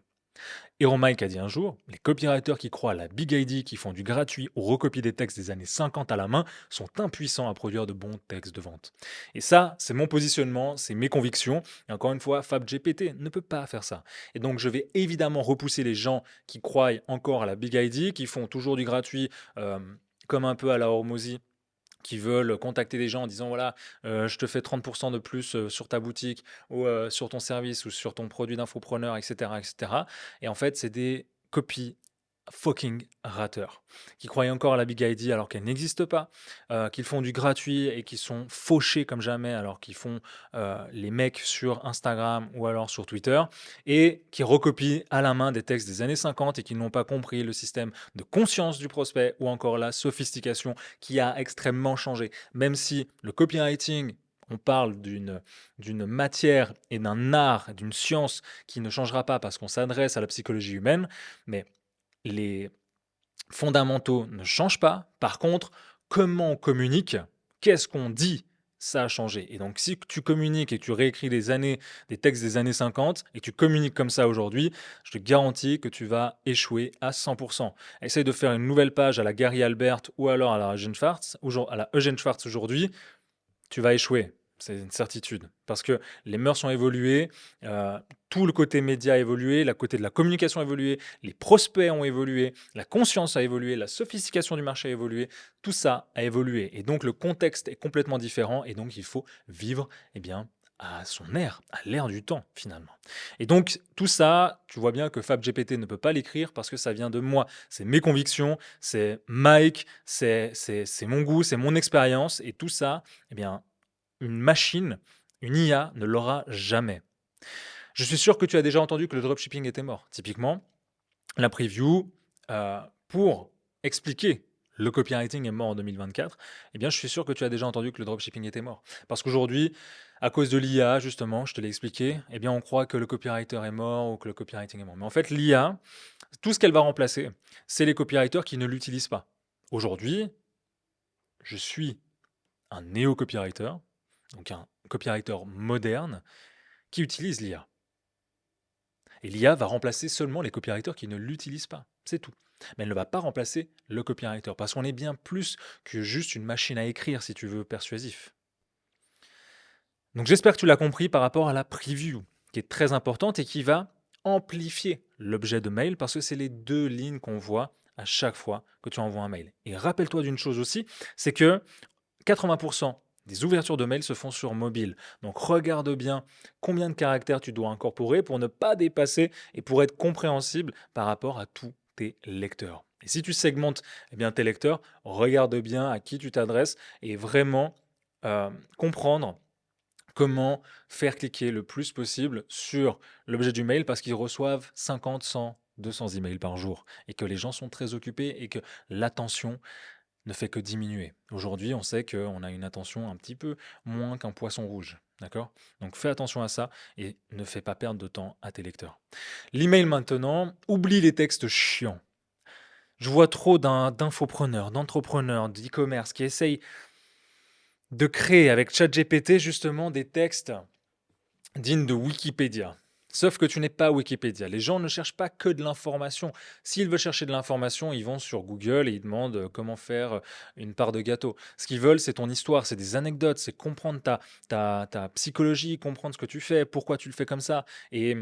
Hero Mike a dit un jour, les copywriters qui croient à la big idea, qui font du gratuit ou recopient des textes des années 50 à la main, sont impuissants à produire de bons textes de vente. Et ça, c'est mon positionnement, c'est mes convictions. Et encore une fois, FabGPT ne peut pas faire ça. Et donc, je vais évidemment repousser les gens qui croient encore à la big idea, qui font toujours du gratuit, comme un peu à la Hormozy, qui veulent contacter des gens en disant voilà, je te fais 30% de plus sur ta boutique ou sur ton service ou sur ton produit d'infopreneur, etc., etc. Et cetera. Et en fait, c'est des copies fucking rateurs qui croient encore à la Big ID alors qu'elle n'existe pas, qu'ils font du gratuit et qui sont fauchés comme jamais alors qu'ils font les mecs sur Instagram ou alors sur Twitter et qui recopient à la main des textes des années 50 et qui n'ont pas compris le système de conscience du prospect ou encore la sophistication qui a extrêmement changé. Même si le copywriting, on parle d'une matière et d'un art, d'une science qui ne changera pas parce qu'on s'adresse à la psychologie humaine, mais les fondamentaux ne changent pas. Par contre, comment on communique, qu'est-ce qu'on dit ça a changé. Et donc, si tu communiques et que tu réécris des textes des années 50 et que tu communiques comme ça aujourd'hui, je te garantis que tu vas échouer à 100%. Essaye de faire une nouvelle page à la Gary Albert ou alors à la Eugene Schwartz aujourd'hui, tu vas échouer. C'est une certitude. Parce que les mœurs ont évolué, euh, tout le côté média a évolué, le côté de la communication a évolué, les prospects ont évolué, la conscience a évolué, la sophistication du marché a évolué, tout ça a évolué. Et donc le contexte est complètement différent et donc il faut vivre eh bien, à son ère, à l'ère du temps finalement. Et donc tout ça, tu vois bien que FabGPT ne peut pas l'écrire parce que ça vient de moi. C'est mes convictions, c'est Mike, c'est mon goût, c'est mon expérience et tout ça, eh bien, une machine, une IA ne l'aura jamais. Je suis sûr que tu as déjà entendu que le dropshipping était mort. Typiquement, la preview, pour expliquer le copywriting est mort en 2024, eh bien, je suis sûr que tu as déjà entendu que le dropshipping était mort. Parce qu'aujourd'hui, à cause de l'IA, justement, je te l'ai expliqué, eh bien, on croit que le copywriter est mort ou que le copywriting est mort. Mais en fait, l'IA, tout ce qu'elle va remplacer, c'est les copywriters qui ne l'utilisent pas. Aujourd'hui, je suis un néo-copywriter, donc un copywriter moderne, qui utilise l'IA. Et l'IA va remplacer seulement les copywriters qui ne l'utilisent pas. C'est tout. Mais elle ne va pas remplacer le copywriter, parce qu'on est bien plus que juste une machine à écrire, si tu veux, persuasif. Donc j'espère que tu l'as compris par rapport à la preview, qui est très importante et qui va amplifier l'objet de mail, parce que c'est les deux lignes qu'on voit à chaque fois que tu envoies un mail. Et rappelle-toi d'une chose aussi, c'est que 80% des ouvertures de mails se font sur mobile. Donc regarde bien combien de caractères tu dois incorporer pour ne pas dépasser et pour être compréhensible par rapport à tous tes lecteurs. Et si tu segmentes eh bien, tes lecteurs, regarde bien à qui tu t'adresses et vraiment comprendre comment faire cliquer le plus possible sur l'objet du mail parce qu'ils reçoivent 50, 100, 200 emails par jour et que les gens sont très occupés et que l'attention ne fait que diminuer. Aujourd'hui, on sait qu'on a une attention un petit peu moins qu'un poisson rouge. D'accord? Donc fais attention à ça et ne fais pas perdre de temps à tes lecteurs. L'email maintenant, oublie les textes chiants. Je vois trop d'infopreneurs, d'entrepreneurs, d'e-commerce qui essayent de créer avec ChatGPT justement des textes dignes de Wikipédia. Sauf que tu n'es pas Wikipédia. Les gens ne cherchent pas que de l'information. S'ils veulent chercher de l'information, ils vont sur Google et ils demandent comment faire une part de gâteau. Ce qu'ils veulent, c'est ton histoire, c'est des anecdotes, c'est comprendre ta psychologie, comprendre ce que tu fais, pourquoi tu le fais comme ça. Et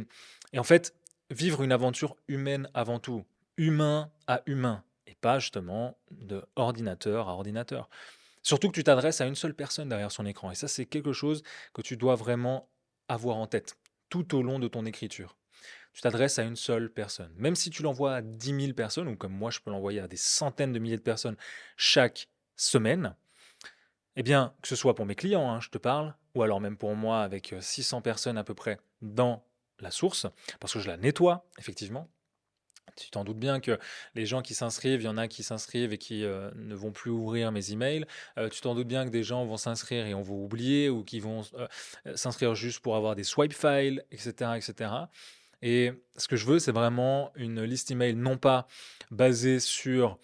en fait, vivre une aventure humaine avant tout. Humain à humain. Et pas justement de ordinateur à ordinateur. Surtout que tu t'adresses à une seule personne derrière son écran. Et ça, c'est quelque chose que tu dois vraiment avoir en tête tout au long de ton écriture. Tu t'adresses à une seule personne. Même si tu l'envoies à 10 000 personnes, ou comme moi, je peux l'envoyer à des centaines de milliers de personnes chaque semaine, eh bien, que ce soit pour mes clients, hein, je te parle, ou alors même pour moi avec 600 personnes à peu près dans la source, parce que je la nettoie, effectivement. Tu t'en doutes bien que les gens qui s'inscrivent, il y en a qui s'inscrivent et qui ne vont plus ouvrir mes emails. Tu t'en doutes bien que des gens vont s'inscrire et on va oublier ou qui vont s'inscrire juste pour avoir des swipe files, etc., etc. Et ce que je veux, c'est vraiment une liste email non pas basée sur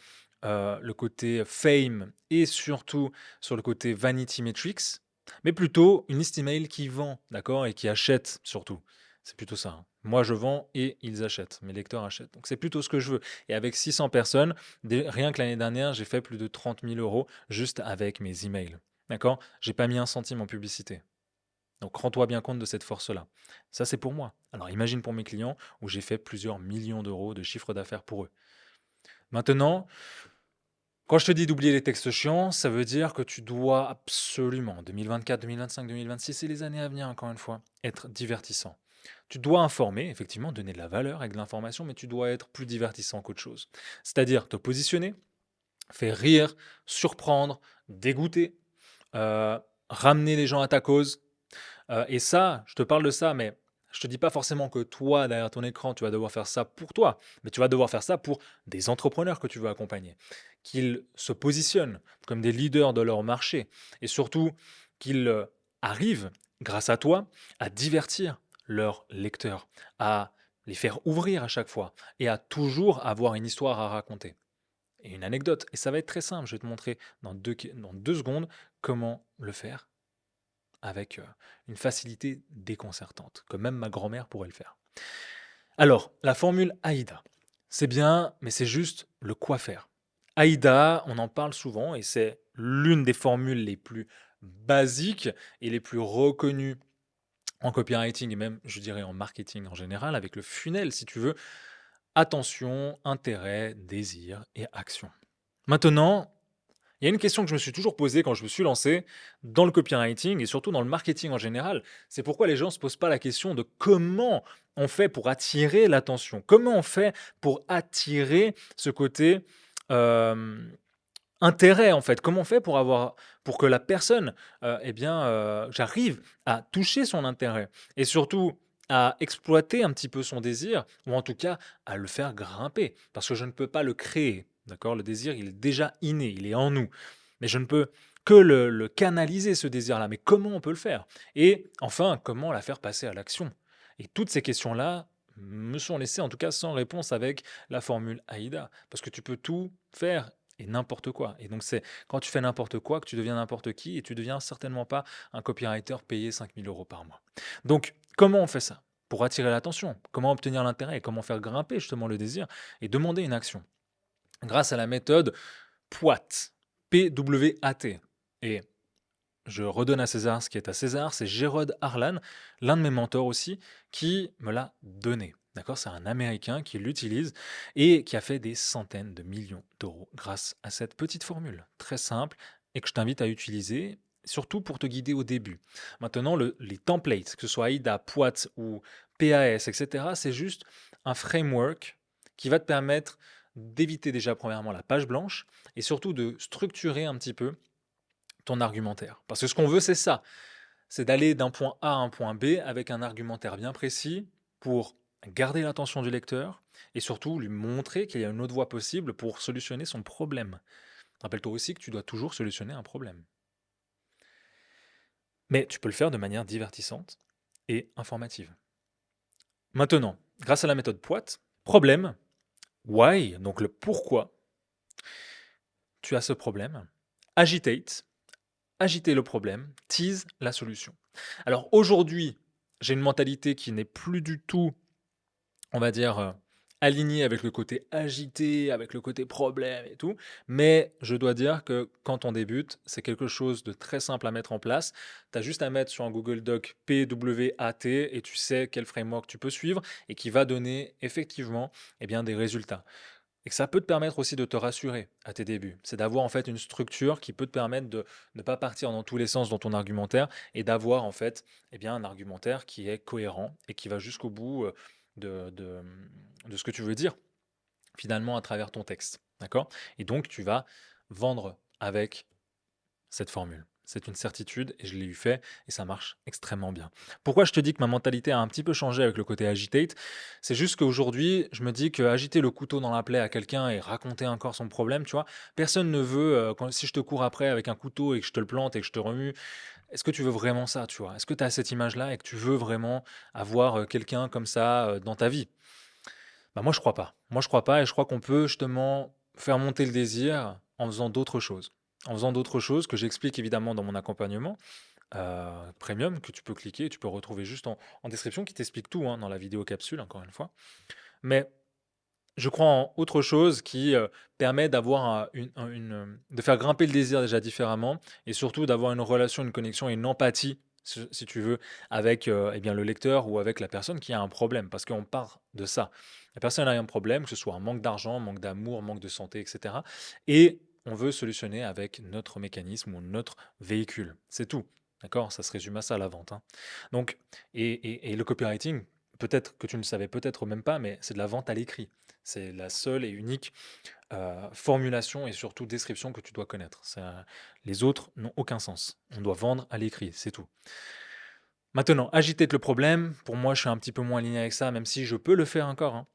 le côté fame et surtout sur le côté vanity metrics, mais plutôt une liste email qui vend, d'accord, et qui achète surtout. C'est plutôt ça, hein. Moi, je vends et ils achètent. Mes lecteurs achètent. Donc, c'est plutôt ce que je veux. Et avec 600 personnes, rien que l'année dernière, j'ai fait plus de 30 000 euros juste avec mes emails. D'accord? J'ai pas mis un centime en publicité. Donc, rends-toi bien compte de cette force-là. Ça, c'est pour moi. Alors, imagine pour mes clients où j'ai fait plusieurs millions d'euros de chiffre d'affaires pour eux. Maintenant, quand je te dis d'oublier les textes chiants, ça veut dire que tu dois absolument, 2024, 2025, 2026 et les années à venir, encore une fois, être divertissant. Tu dois informer, effectivement, donner de la valeur avec de l'information, mais tu dois être plus divertissant qu'autre chose. C'est-à-dire te positionner, faire rire, surprendre, dégoûter, ramener les gens à ta cause. Et ça, je te parle de ça, mais je te dis pas forcément que toi, derrière ton écran, tu vas devoir faire ça pour toi, mais tu vas devoir faire ça pour des entrepreneurs que tu veux accompagner, qu'ils se positionnent comme des leaders de leur marché et surtout qu'ils arrivent, grâce à toi, à divertir leurs lecteurs, à les faire ouvrir à chaque fois et à toujours avoir une histoire à raconter et une anecdote. Et ça va être très simple, je vais te montrer dans 2 secondes comment le faire avec une facilité déconcertante, que même ma grand-mère pourrait le faire. Alors, la formule AIDA, c'est bien, mais c'est juste le quoi faire. AIDA, on en parle souvent et c'est l'une des formules les plus basiques et les plus reconnues en copywriting et même, je dirais, en marketing en général, avec le funnel, si tu veux. Attention, intérêt, désir et action. Maintenant, il y a une question que je me suis toujours posée quand je me suis lancé dans le copywriting et surtout dans le marketing en général. C'est pourquoi les gens ne se posent pas la question de comment on fait pour attirer l'attention. Comment on fait pour attirer ce côté euh, intérêt en fait. Comment on fait pour que la personne, j'arrive à toucher son intérêt et surtout à exploiter un petit peu son désir ou en tout cas à le faire grimper parce que je ne peux pas le créer. D'accord? Le désir, il est déjà inné, il est en nous. Mais je ne peux que le canaliser, ce désir-là. Mais comment on peut le faire? Et enfin, comment la faire passer à l'action? Et toutes ces questions-là me sont laissées en tout cas sans réponse avec la formule AIDA. Parce que tu peux tout faire et n'importe quoi. Et donc, c'est quand tu fais n'importe quoi que tu deviens n'importe qui et tu deviens certainement pas un copywriter payé 5 000 € par mois. Donc, comment on fait ça? Pour attirer l'attention, comment obtenir l'intérêt, comment faire grimper justement le désir et demander une action. Grâce à la méthode PWAT, P-W-A-T. Et je redonne à César ce qui est à César, c'est Gérard Harlan, l'un de mes mentors aussi, qui me l'a donné. D'accord? C'est un Américain qui l'utilise et qui a fait des centaines de millions d'euros grâce à cette petite formule très simple et que je t'invite à utiliser, surtout pour te guider au début. Maintenant, les templates, que ce soit AIDA, PWAT ou PAS, etc., c'est juste un framework qui va te permettre d'éviter déjà premièrement la page blanche et surtout de structurer un petit peu ton argumentaire. Parce que ce qu'on veut, c'est ça. C'est d'aller d'un point A à un point B avec un argumentaire bien précis pour garder l'attention du lecteur et surtout lui montrer qu'il y a une autre voie possible pour solutionner son problème. Rappelle-toi aussi que tu dois toujours solutionner un problème. Mais tu peux le faire de manière divertissante et informative. Maintenant, grâce à la méthode PWAT, problème, why, donc le pourquoi tu as ce problème, agitate, agiter le problème, tease la solution. Alors aujourd'hui, j'ai une mentalité qui n'est plus du tout, on va dire, alignée avec le côté agité, avec le côté problème et tout. Mais je dois dire que quand on débute, c'est quelque chose de très simple à mettre en place. Tu as juste à mettre sur un Google Doc PWAT et tu sais quel framework tu peux suivre et qui va donner effectivement des résultats. Et que ça peut te permettre aussi de te rassurer à tes débuts. C'est d'avoir en fait une structure qui peut te permettre de ne pas partir dans tous les sens dans ton argumentaire et d'avoir en fait un argumentaire qui est cohérent et qui va jusqu'au bout de ce que tu veux dire finalement à travers ton texte. D'accord? Et donc tu vas vendre avec cette formule. C'est une certitude et je l'ai eu fait et ça marche extrêmement bien. Pourquoi je te dis que ma mentalité a un petit peu changé avec le côté agitate? C'est juste qu'aujourd'hui, je me dis que agiter le couteau dans la plaie à quelqu'un et raconter encore son problème, tu vois, personne ne veut, si je te cours après avec un couteau et que je te le plante et que je te remue, est-ce que tu veux vraiment ça, tu vois? Est-ce que tu as cette image-là et que tu veux vraiment avoir quelqu'un comme ça dans ta vie? Bah moi, je crois pas. Moi, je crois pas et je crois qu'on peut justement faire monter le désir en faisant d'autres choses. En faisant d'autres choses que j'explique évidemment dans mon accompagnement premium que tu peux cliquer, tu peux retrouver juste en description qui t'explique tout hein, dans la vidéo capsule, encore une fois. Mais je crois en autre chose qui permet d'avoir de faire grimper le désir déjà différemment et surtout d'avoir une relation, une connexion et une empathie, si tu veux, avec le lecteur ou avec la personne qui a un problème. Parce qu'on part de ça. La personne a un problème, que ce soit un manque d'argent, manque d'amour, manque de santé, etc. Et on veut solutionner avec notre mécanisme ou notre véhicule. C'est tout. D'accord? Ça se résume à ça, la vente. Hein. Donc, et le copywriting, peut-être que tu ne le savais peut-être même pas, mais c'est de la vente à l'écrit. C'est la seule et unique formulation et surtout description que tu dois connaître. Les autres n'ont aucun sens. On doit vendre à l'écrit, c'est tout. Maintenant, agiter le problème, pour moi, je suis un petit peu moins aligné avec ça, même si je peux le faire encore. Hein.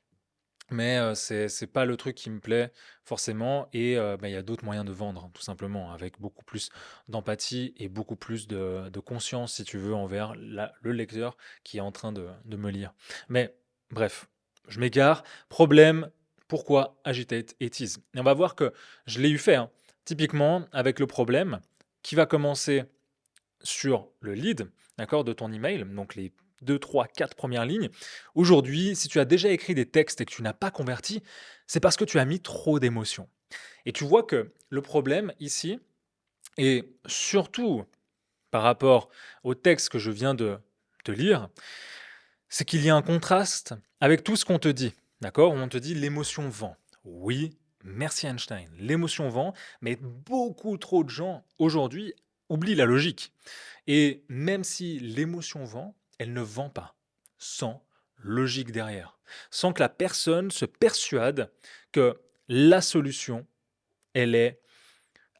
Mais c'est pas le truc qui me plaît forcément. Et il y a d'autres moyens de vendre, hein, tout simplement, avec beaucoup plus d'empathie et beaucoup plus de conscience, si tu veux, envers le lecteur qui est en train de me lire. Mais bref, je m'égare. Problème, pourquoi agitate et tease? Et on va voir que je l'ai eu fait, hein. Typiquement, avec le problème, qui va commencer sur le lead, d'accord, de ton email, donc les 2, 3, 4 premières lignes. Aujourd'hui, si tu as déjà écrit des textes et que tu n'as pas converti, c'est parce que tu as mis trop d'émotions. Et tu vois que le problème ici, et surtout par rapport au texte que je viens de te lire, c'est qu'il y a un contraste avec tout ce qu'on te dit. D'accord? On te dit l'émotion vend. Oui, merci Einstein. L'émotion vend, mais beaucoup trop de gens aujourd'hui oublient la logique. Et même si l'émotion vend, elle ne vend pas sans logique derrière. Sans que la personne se persuade que la solution, elle est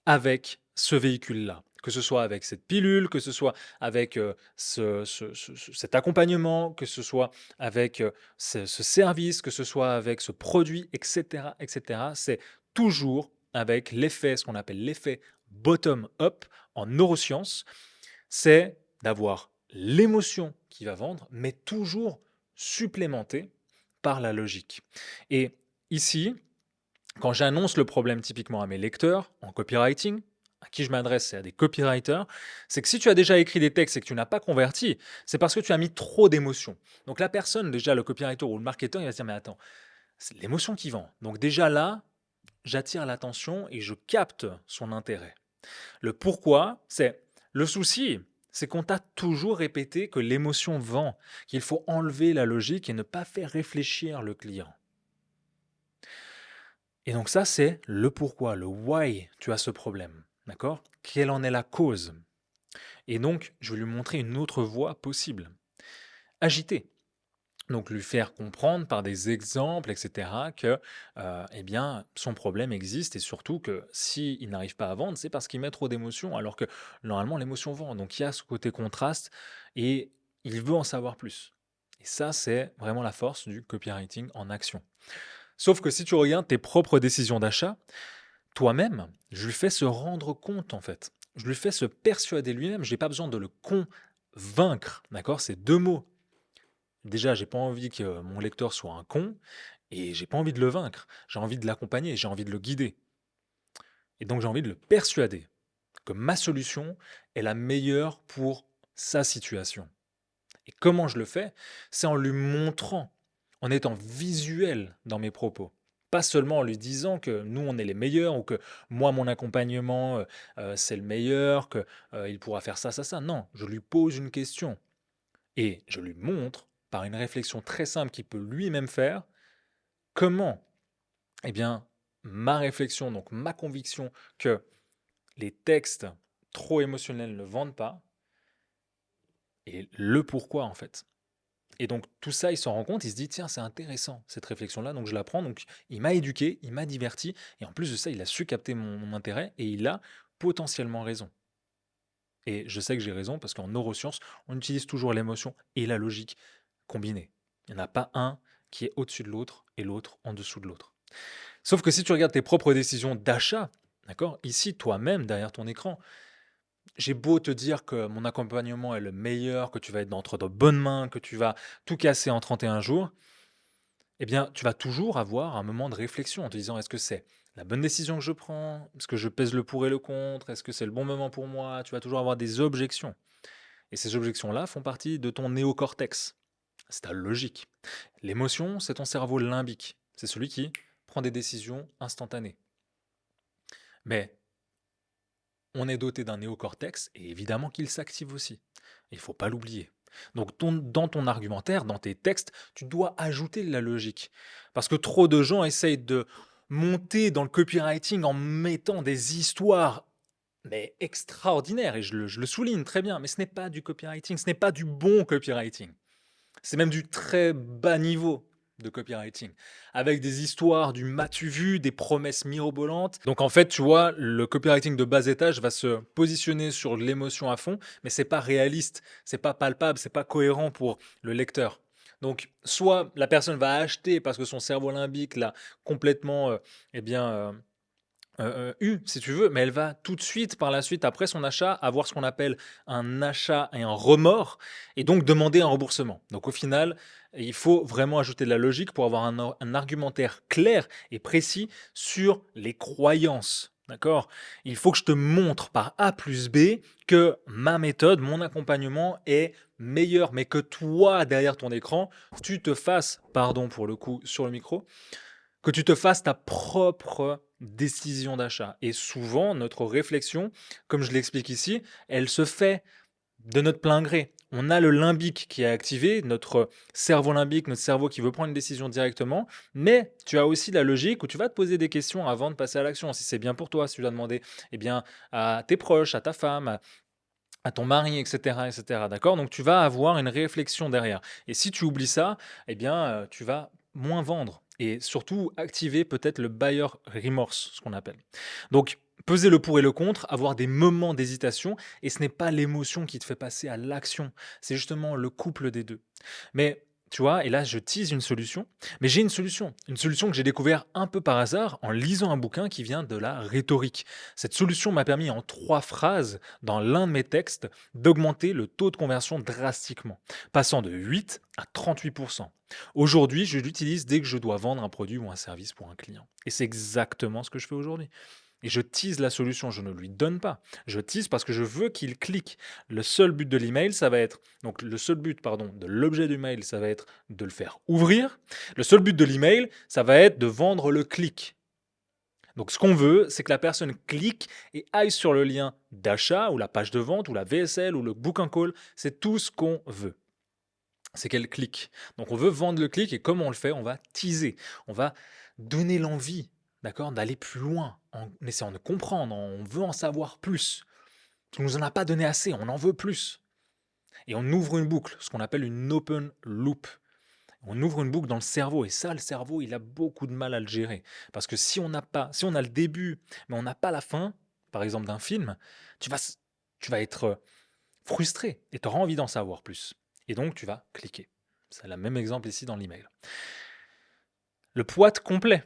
avec ce véhicule-là. Que ce soit avec cette pilule, que ce soit avec cet accompagnement, que ce soit avec ce service, que ce soit avec ce produit, etc., etc. C'est toujours avec l'effet, ce qu'on appelle l'effet bottom-up en neurosciences, c'est d'avoir l'émotion qui va vendre, mais toujours supplémentée par la logique. Et ici, quand j'annonce le problème typiquement à mes lecteurs en copywriting, à qui je m'adresse, c'est à des copywriters, c'est que si tu as déjà écrit des textes et que tu n'as pas converti, c'est parce que tu as mis trop d'émotions. Donc la personne, déjà le copywriter ou le marketeur, il va se dire, mais attends, c'est l'émotion qui vend. Donc déjà là, j'attire l'attention et je capte son intérêt. Le pourquoi, c'est le souci, c'est qu'on t'a toujours répété que l'émotion vend, qu'il faut enlever la logique et ne pas faire réfléchir le client. Et donc ça, c'est le pourquoi, le why tu as ce problème. D'accord? Quelle en est la cause? Et donc, je vais lui montrer une autre voie possible. Agiter. Donc, lui faire comprendre par des exemples, etc., que eh bien, son problème existe et surtout que s'il n'arrive pas à vendre, c'est parce qu'il met trop d'émotions, alors que normalement, l'émotion vend. Donc, il y a ce côté contraste et il veut en savoir plus. Et ça, c'est vraiment la force du copywriting en action. Sauf que si tu regardes tes propres décisions d'achat, toi-même, je lui fais se rendre compte en fait. Je lui fais se persuader lui-même. Je n'ai pas besoin de le convaincre. D'accord? C'est deux mots. Déjà, j'ai pas envie que mon lecteur soit un con et j'ai pas envie de le vaincre. J'ai envie de l'accompagner, j'ai envie de le guider. Et donc j'ai envie de le persuader que ma solution est la meilleure pour sa situation. Et comment je le fais? C'est en lui montrant, en étant visuel dans mes propos. Pas seulement en lui disant que nous, on est les meilleurs ou que moi, mon accompagnement, c'est le meilleur, qu'il pourra faire ça, ça, ça. Non, je lui pose une question et je lui montre, par une réflexion très simple qu'il peut lui-même faire, comment, eh bien, ma réflexion, donc ma conviction que les textes trop émotionnels ne vendent pas, et le pourquoi en fait. Et donc tout ça, il s'en rend compte, il se dit: «Tiens, c'est intéressant cette réflexion-là», donc je la prends. Donc il m'a éduqué, il m'a diverti et en plus de ça, il a su capter mon intérêt et il a potentiellement raison. Et je sais que j'ai raison parce qu'en neurosciences, on utilise toujours l'émotion et la logique combinées. Il n'y en a pas un qui est au-dessus de l'autre et l'autre en dessous de l'autre. Sauf que si tu regardes tes propres décisions d'achat, d'accord? Ici, toi-même, derrière ton écran, j'ai beau te dire que mon accompagnement est le meilleur, que tu vas être entre de bonnes mains, que tu vas tout casser en 31 jours, eh bien, tu vas toujours avoir un moment de réflexion en te disant: «Est-ce que c'est la bonne décision que je prends? Est-ce que je pèse le pour et le contre? Est-ce que c'est le bon moment pour moi?» Tu vas toujours avoir des objections et ces objections-là font partie de ton néocortex. C'est ta logique. L'émotion, c'est ton cerveau limbique. C'est celui qui prend des décisions instantanées. Mais on est doté d'un néocortex et évidemment qu'il s'active aussi. Il ne faut pas l'oublier. Donc dans ton argumentaire, dans tes textes, tu dois ajouter de la logique. Parce que trop de gens essayent de monter dans le copywriting en mettant des histoires mais extraordinaires, et je le souligne très bien, mais ce n'est pas du copywriting, ce n'est pas du bon copywriting. C'est même du très bas niveau de copywriting, avec des histoires du m'as-tu vu, des promesses mirobolantes. Donc en fait, tu vois, le copywriting de bas étage va se positionner sur l'émotion à fond, mais c'est pas réaliste, c'est pas palpable, c'est pas cohérent pour le lecteur. Donc soit la personne va acheter parce que son cerveau limbique l'a complètement eh bien, eu, si tu veux, mais elle va tout de suite, par la suite, après son achat, avoir ce qu'on appelle un achat et un remords, et donc demander un remboursement. Donc au final, il faut vraiment ajouter de la logique pour avoir un argumentaire clair et précis sur les croyances D'accord? Il faut que je te montre par A plus B que ma méthode, mon accompagnement est meilleur, mais que toi, derrière ton écran, tu te fasses, pardon pour le coup sur le micro, que tu te fasses ta propre décision d'achat. Et souvent, notre réflexion, comme je l'explique ici, elle se fait de notre plein gré. On a le limbique qui est activé, notre cerveau limbique, notre cerveau qui veut prendre une décision directement, mais tu as aussi la logique où tu vas te poser des questions avant de passer à l'action. Si c'est bien pour toi, si tu dois demander eh bien, à tes proches, à ta femme, à ton mari, etc., etc. D'accord? Donc tu vas avoir une réflexion derrière. Et si tu oublies ça, eh bien, tu vas moins vendre et surtout activer peut-être le buyer remorse, ce qu'on appelle. Donc peser le pour et le contre, avoir des moments d'hésitation, et ce n'est pas l'émotion qui te fait passer à l'action, c'est justement le couple des deux. Mais tu vois, et là je tease une solution, mais j'ai une solution que j'ai découvert un peu par hasard en lisant un bouquin qui vient de la rhétorique. Cette solution m'a permis en 3 phrases dans l'un de mes textes d'augmenter le taux de conversion drastiquement, passant de 8 à 38%. Aujourd'hui, je l'utilise dès que je dois vendre un produit ou un service pour un client. Et c'est exactement ce que je fais aujourd'hui. Et je tease la solution, je ne lui donne pas. Je tease parce que je veux qu'il clique. Le seul but de l'email, ça va être, donc le seul but, pardon, de l'objet du mail, ça va être de le faire ouvrir. Le seul but de l'email, ça va être de vendre le clic. Donc ce qu'on veut, c'est que la personne clique et aille sur le lien d'achat ou la page de vente ou la VSL ou le book and call. C'est tout ce qu'on veut. C'est qu'elle clique. Donc on veut vendre le clic et comment on le fait? On va teaser. On va donner l'envie, d'accord, d'aller plus loin en essayant de comprendre. On veut en savoir plus. Tu nous en as pas donné assez, on en veut plus. Et on ouvre une boucle, ce qu'on appelle une open loop. On ouvre une boucle dans le cerveau et ça, le cerveau, il a beaucoup de mal à le gérer. Parce que si on a le début, mais on n'a pas la fin, par exemple d'un film, tu vas, tu vas être frustré et tu auras envie d'en savoir plus. Et donc, tu vas cliquer. C'est le même exemple ici dans l'email. Le PWAT complet.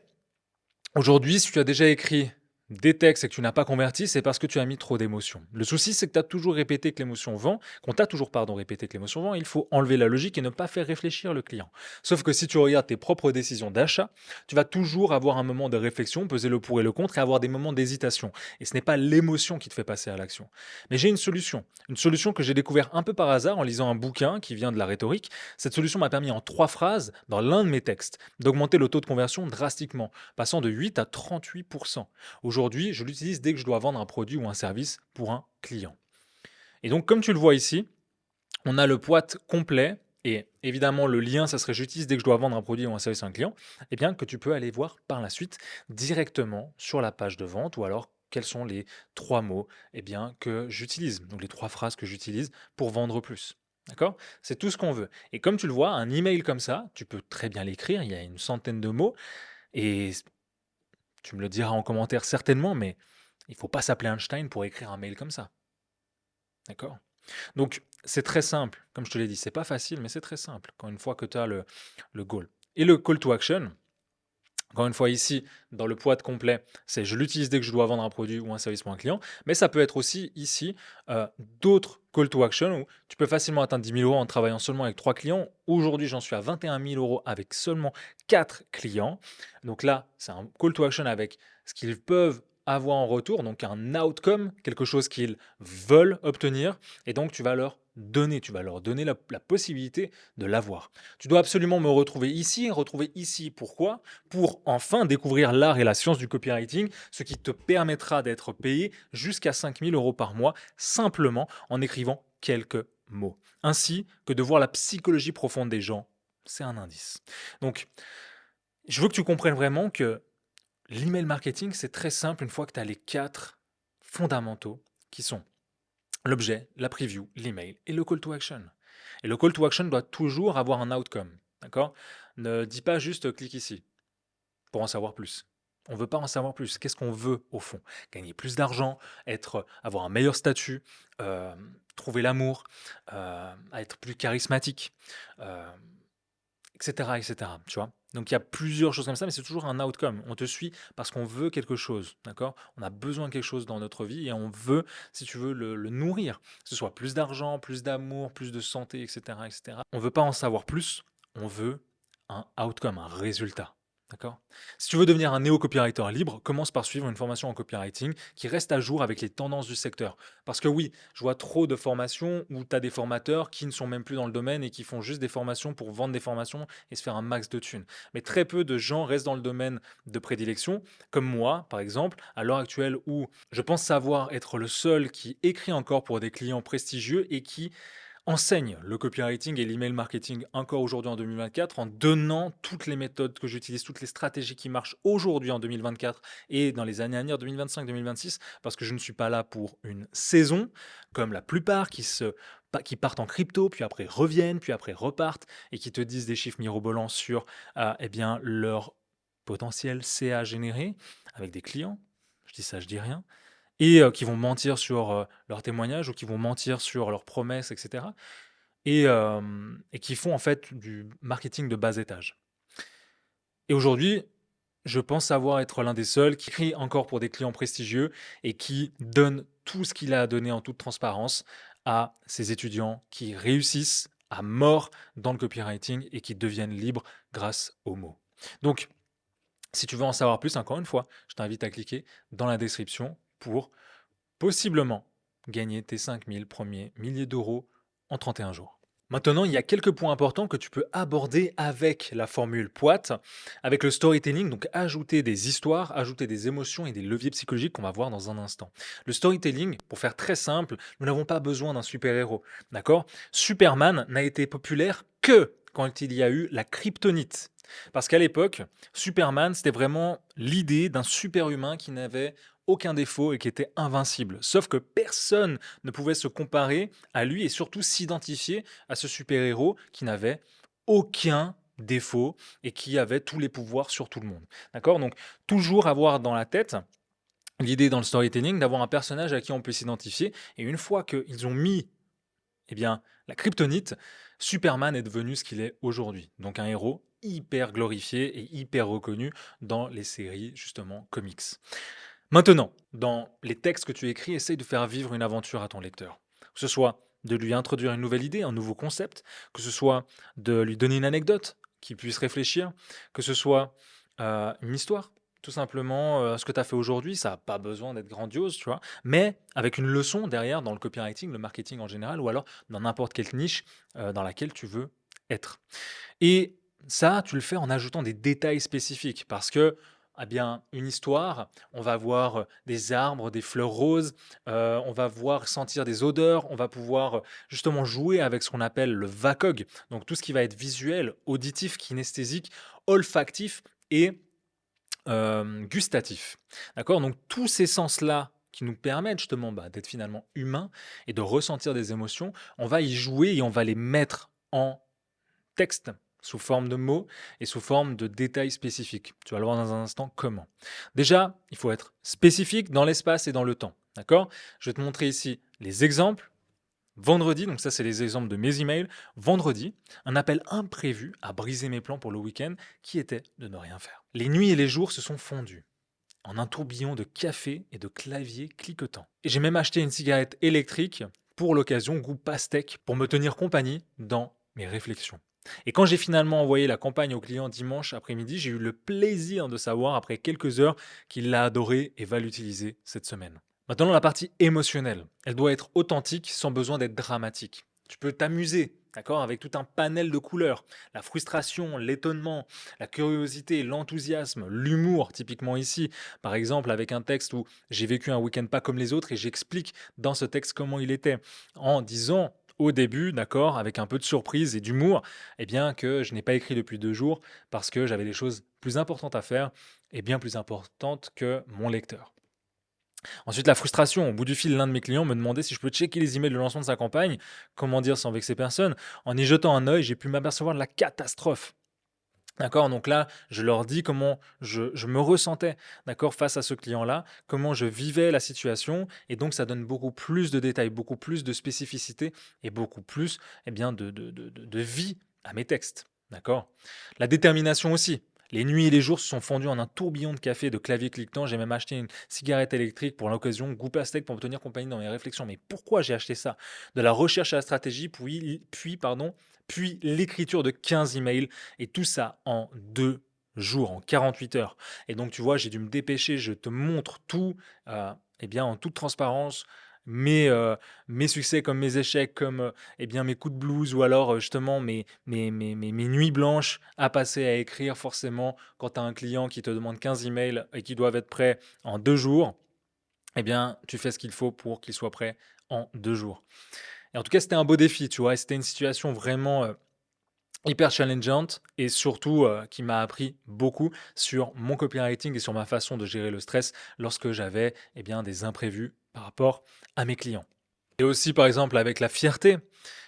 Aujourd'hui, si tu as déjà écrit des textes et que tu n'as pas converti, c'est parce que tu as mis trop d'émotions. Le souci, c'est que tu as toujours répété que l'émotion vend, qu'on t'a toujours répété que l'émotion vend, il faut enlever la logique et ne pas faire réfléchir le client. Sauf que si tu regardes tes propres décisions d'achat, tu vas toujours avoir un moment de réflexion, peser le pour et le contre et avoir des moments d'hésitation. Et ce n'est pas l'émotion qui te fait passer à l'action. Mais j'ai une solution que j'ai découvert un peu par hasard en lisant un bouquin qui vient de la rhétorique. Cette solution m'a permis en 3 phrases, dans l'un de mes textes, d'augmenter le taux de conversion drastiquement, passant de 8 à 38%. Aujourd'hui, je l'utilise dès que je dois vendre un produit ou un service pour un client. Et donc, comme tu le vois ici, on a le PWAT complet et évidemment le lien, ça serait j'utilise dès que je dois vendre un produit ou un service à un client, et bien que tu peux aller voir par la suite directement sur la page de vente ou alors quels sont les 3 mots que j'utilise, donc les 3 phrases que j'utilise pour vendre plus. D'accord? C'est tout ce qu'on veut. Et comme tu le vois, un email comme ça, tu peux très bien l'écrire, il y a une centaine de mots, et tu me le diras en commentaire certainement, mais il ne faut pas s'appeler Einstein pour écrire un mail comme ça. D'accord? Donc, c'est très simple. Comme je te l'ai dit, c'est pas facile, mais c'est très simple. Quand une fois que tu as le goal. Et le call to action, encore une fois ici, dans le PWAT complet, c'est je l'utilise dès que je dois vendre un produit ou un service pour un client, mais ça peut être aussi ici d'autres call to action où tu peux facilement atteindre 10 000 € en travaillant seulement avec 3 clients. Aujourd'hui, j'en suis à 21 000 € avec seulement 4 clients. Donc là, c'est un call to action avec ce qu'ils peuvent avoir en retour, donc un outcome, quelque chose qu'ils veulent obtenir, et donc tu vas leur donner la possibilité de l'avoir. Tu dois absolument me retrouver ici, pourquoi? Pour enfin découvrir l'art et la science du copywriting, ce qui te permettra d'être payé jusqu'à 5 000 € par mois, simplement en écrivant quelques mots. Ainsi que de voir la psychologie profonde des gens, c'est un indice. Donc, je veux que tu comprennes vraiment que l'email marketing, c'est très simple une fois que tu as les 4 fondamentaux qui sont l'objet, la preview, l'email et le call to action. Et le call to action doit toujours avoir un outcome. D'accord? Ne dis pas juste clique ici pour en savoir plus. On ne veut pas en savoir plus. Qu'est-ce qu'on veut au fond? Gagner plus d'argent, avoir un meilleur statut, trouver l'amour, être plus charismatique, euh, etc., etc. Tu vois? Donc il y a plusieurs choses comme ça, mais c'est toujours un outcome. On te suit parce qu'on veut quelque chose, d'accord? On a besoin de quelque chose dans notre vie et on veut, si tu veux, le nourrir. Que ce soit plus d'argent, plus d'amour, plus de santé, etc., etc. On veut pas en savoir plus, on veut un outcome, un résultat, D'accord? Si tu veux devenir un néo-copywriter libre, commence par suivre une formation en copywriting qui reste à jour avec les tendances du secteur. Parce que oui, je vois trop de formations où tu as des formateurs qui ne sont même plus dans le domaine et qui font juste des formations pour vendre des formations et se faire un max de thunes. Mais très peu de gens restent dans le domaine de prédilection, comme moi, par exemple, à l'heure actuelle où je pense savoir être le seul qui écrit encore pour des clients prestigieux et qui enseigne le copywriting et l'email marketing encore aujourd'hui en 2024 en donnant toutes les méthodes que j'utilise, toutes les stratégies qui marchent aujourd'hui en 2024 et dans les années à venir 2025-2026 parce que je ne suis pas là pour une saison comme la plupart qui partent en crypto, puis après reviennent, puis après repartent et qui te disent des chiffres mirobolants sur eh bien, leur potentiel CA généré avec des clients. Je dis ça, je dis rien et qui vont mentir sur, leurs témoignages ou qui vont mentir sur leurs promesses et cetera et qui font en fait du marketing de bas étage. Et aujourd'hui, je pense savoir être l'un des seuls qui écrit encore pour des clients prestigieux et qui donne tout ce qu'il a à donner en toute transparence à ses étudiants qui réussissent à mort dans le copywriting et qui deviennent libres grâce aux mots. Donc, si tu veux en savoir plus, encore une fois, je t'invite à cliquer dans la description pour possiblement gagner tes 5000 premiers milliers d'euros en 31 jours. Maintenant, il y a quelques points importants que tu peux aborder avec la formule PWAT, avec le storytelling, donc ajouter des histoires, ajouter des émotions et des leviers psychologiques qu'on va voir dans un instant. Le storytelling, pour faire très simple, nous n'avons pas besoin d'un super-héros, d'accord? Superman n'a été populaire que quand il y a eu la kryptonite. Parce qu'à l'époque, Superman, c'était vraiment l'idée d'un super-humain qui n'avait aucun défaut et qui était invincible. Sauf que personne ne pouvait se comparer à lui et surtout s'identifier à ce super-héros qui n'avait aucun défaut et qui avait tous les pouvoirs sur tout le monde. D'accord? Donc, toujours avoir dans la tête l'idée dans le storytelling d'avoir un personnage à qui on peut s'identifier. Et une fois qu'ils ont mis eh bien, la kryptonite, Superman est devenu ce qu'il est aujourd'hui. Donc un héros hyper glorifié et hyper reconnu dans les séries, justement, comics. Maintenant, dans les textes que tu écris, essaye de faire vivre une aventure à ton lecteur. Que ce soit de lui introduire une nouvelle idée, un nouveau concept, que ce soit de lui donner une anecdote qui puisse réfléchir, que ce soit une histoire. Tout simplement, ce que tu as fait aujourd'hui, ça n'a pas besoin d'être grandiose, tu vois, mais avec une leçon derrière dans le copywriting, le marketing en général, ou alors dans n'importe quelle niche dans laquelle tu veux être. Et ça, tu le fais en ajoutant des détails spécifiques parce que, eh bien, une histoire, on va voir des arbres, des fleurs roses, on va voir sentir des odeurs, on va pouvoir justement jouer avec ce qu'on appelle le VACOG, donc tout ce qui va être visuel, auditif, kinesthésique, olfactif et gustatif. D'accord? Donc tous ces sens-là qui nous permettent justement d'être finalement humains et de ressentir des émotions, on va y jouer et on va les mettre en texte sous forme de mots et sous forme de détails spécifiques. Tu vas le voir dans un instant comment. Déjà, il faut être spécifique dans l'espace et dans le temps. D'accord? Je vais te montrer ici les exemples. Vendredi, donc ça c'est les exemples de mes emails. Vendredi, un appel imprévu a brisé mes plans pour le week-end qui était de ne rien faire. Les nuits et les jours se sont fondus en un tourbillon de café et de clavier cliquetant. Et j'ai même acheté une cigarette électrique pour l'occasion, goût pastèque, pour me tenir compagnie dans mes réflexions. Et quand j'ai finalement envoyé la campagne au client dimanche après-midi, j'ai eu le plaisir de savoir après quelques heures qu'il l'a adoré et va l'utiliser cette semaine. Maintenant, la partie émotionnelle, elle doit être authentique sans besoin d'être dramatique. Tu peux t'amuser, d'accord, avec tout un panel de couleurs. La frustration, l'étonnement, la curiosité, l'enthousiasme, l'humour, typiquement ici. Par exemple, avec un texte où j'ai vécu un week-end pas comme les autres et j'explique dans ce texte comment il était. En disant au début, d'accord, avec un peu de surprise et d'humour, eh bien que je n'ai pas écrit depuis 2 jours parce que j'avais des choses plus importantes à faire et bien plus importantes que mon lecteur. Ensuite, la frustration. Au bout du fil, l'un de mes clients me demandait si je peux checker les emails de lancement de sa campagne. Comment dire sans vexer personne? En y jetant un œil, j'ai pu m'apercevoir de la catastrophe. D'accord, donc là, je leur dis comment je me ressentais, d'accord, face à ce client-là, comment je vivais la situation, et donc ça donne beaucoup plus de détails, beaucoup plus de spécificité et beaucoup plus, eh bien, de vie à mes textes, d'accord. La détermination aussi. Les nuits et les jours se sont fondus en un tourbillon de café et de clavier cliquetant. J'ai même acheté une cigarette électrique pour l'occasion, goût pastèque pour me tenir compagnie dans mes réflexions. Mais pourquoi j'ai acheté ça? De la recherche à la stratégie, puis l'écriture de 15 emails et tout ça en 2 jours, en 48 heures. Et donc, tu vois, j'ai dû me dépêcher, je te montre tout, eh bien, en toute transparence, mes, heu, mes succès comme mes échecs, comme, eh bien, mes coups de blues ou alors, justement mes nuits blanches à passer à écrire forcément quand tu as un client qui te demande 15 emails et qui doivent être prêts en 2 jours, eh bien, tu fais ce qu'il faut pour qu'ils soient prêts en 2 jours. Et en tout cas, c'était un beau défi, tu vois? Et c'était une situation vraiment, hyper challengeante et surtout, qui m'a appris beaucoup sur mon copywriting et sur ma façon de gérer le stress lorsque j'avais, eh bien, des imprévus par rapport à mes clients. Et aussi, par exemple, avec la fierté.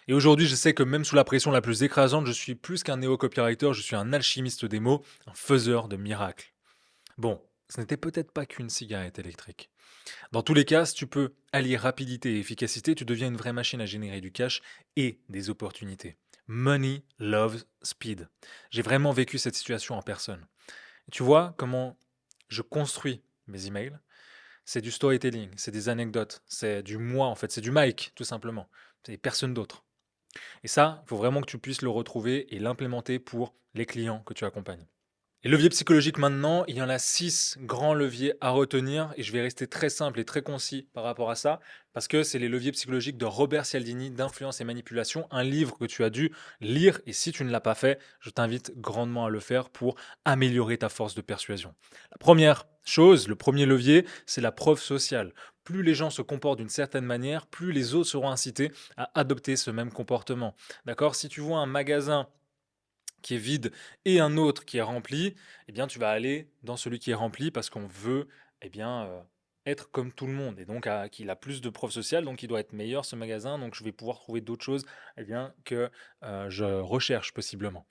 Et aujourd'hui, je sais que même sous la pression la plus écrasante, je suis plus qu'un néo-copywriter, je suis un alchimiste des mots, un faiseur de miracles. Bon, ce n'était peut-être pas qu'une cigarette électrique. Dans tous les cas, si tu peux allier rapidité et efficacité, tu deviens une vraie machine à générer du cash et des opportunités. Money loves speed. J'ai vraiment vécu cette situation en personne. Tu vois comment je construis mes emails? C'est du storytelling, c'est des anecdotes, c'est du moi en fait, c'est du Mike tout simplement. C'est personne d'autre. Et ça, il faut vraiment que tu puisses le retrouver et l'implémenter pour les clients que tu accompagnes. Les leviers psychologiques maintenant, il y en a 6 grands leviers à retenir et je vais rester très simple et très concis par rapport à ça parce que c'est les leviers psychologiques de Robert Cialdini d'Influence et Manipulation, un livre que tu as dû lire et si tu ne l'as pas fait, je t'invite grandement à le faire pour améliorer ta force de persuasion. La première chose, le premier levier, c'est la preuve sociale. Plus les gens se comportent d'une certaine manière, plus les autres seront incités à adopter ce même comportement. D'accord? Si tu vois un magasin qui est vide et un autre qui est rempli, eh bien, tu vas aller dans celui qui est rempli parce qu'on veut, eh bien, être comme tout le monde et donc qu'il a plus de preuves sociales, donc il doit être meilleur ce magasin, donc je vais pouvoir trouver d'autres choses, eh bien, que je recherche possiblement.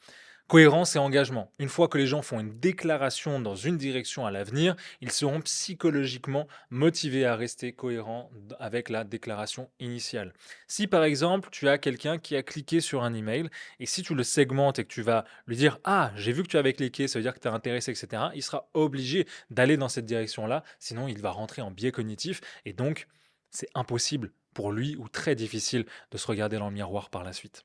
Cohérence et engagement. Une fois que les gens font une déclaration dans une direction à l'avenir, ils seront psychologiquement motivés à rester cohérents avec la déclaration initiale. Si par exemple, tu as quelqu'un qui a cliqué sur un email et si tu le segmentes et que tu vas lui dire «Ah, j'ai vu que tu avais cliqué, ça veut dire que tu es intéressé, etc.», il sera obligé d'aller dans cette direction-là, sinon il va rentrer en biais cognitif et donc c'est impossible pour lui ou très difficile de se regarder dans le miroir par la suite.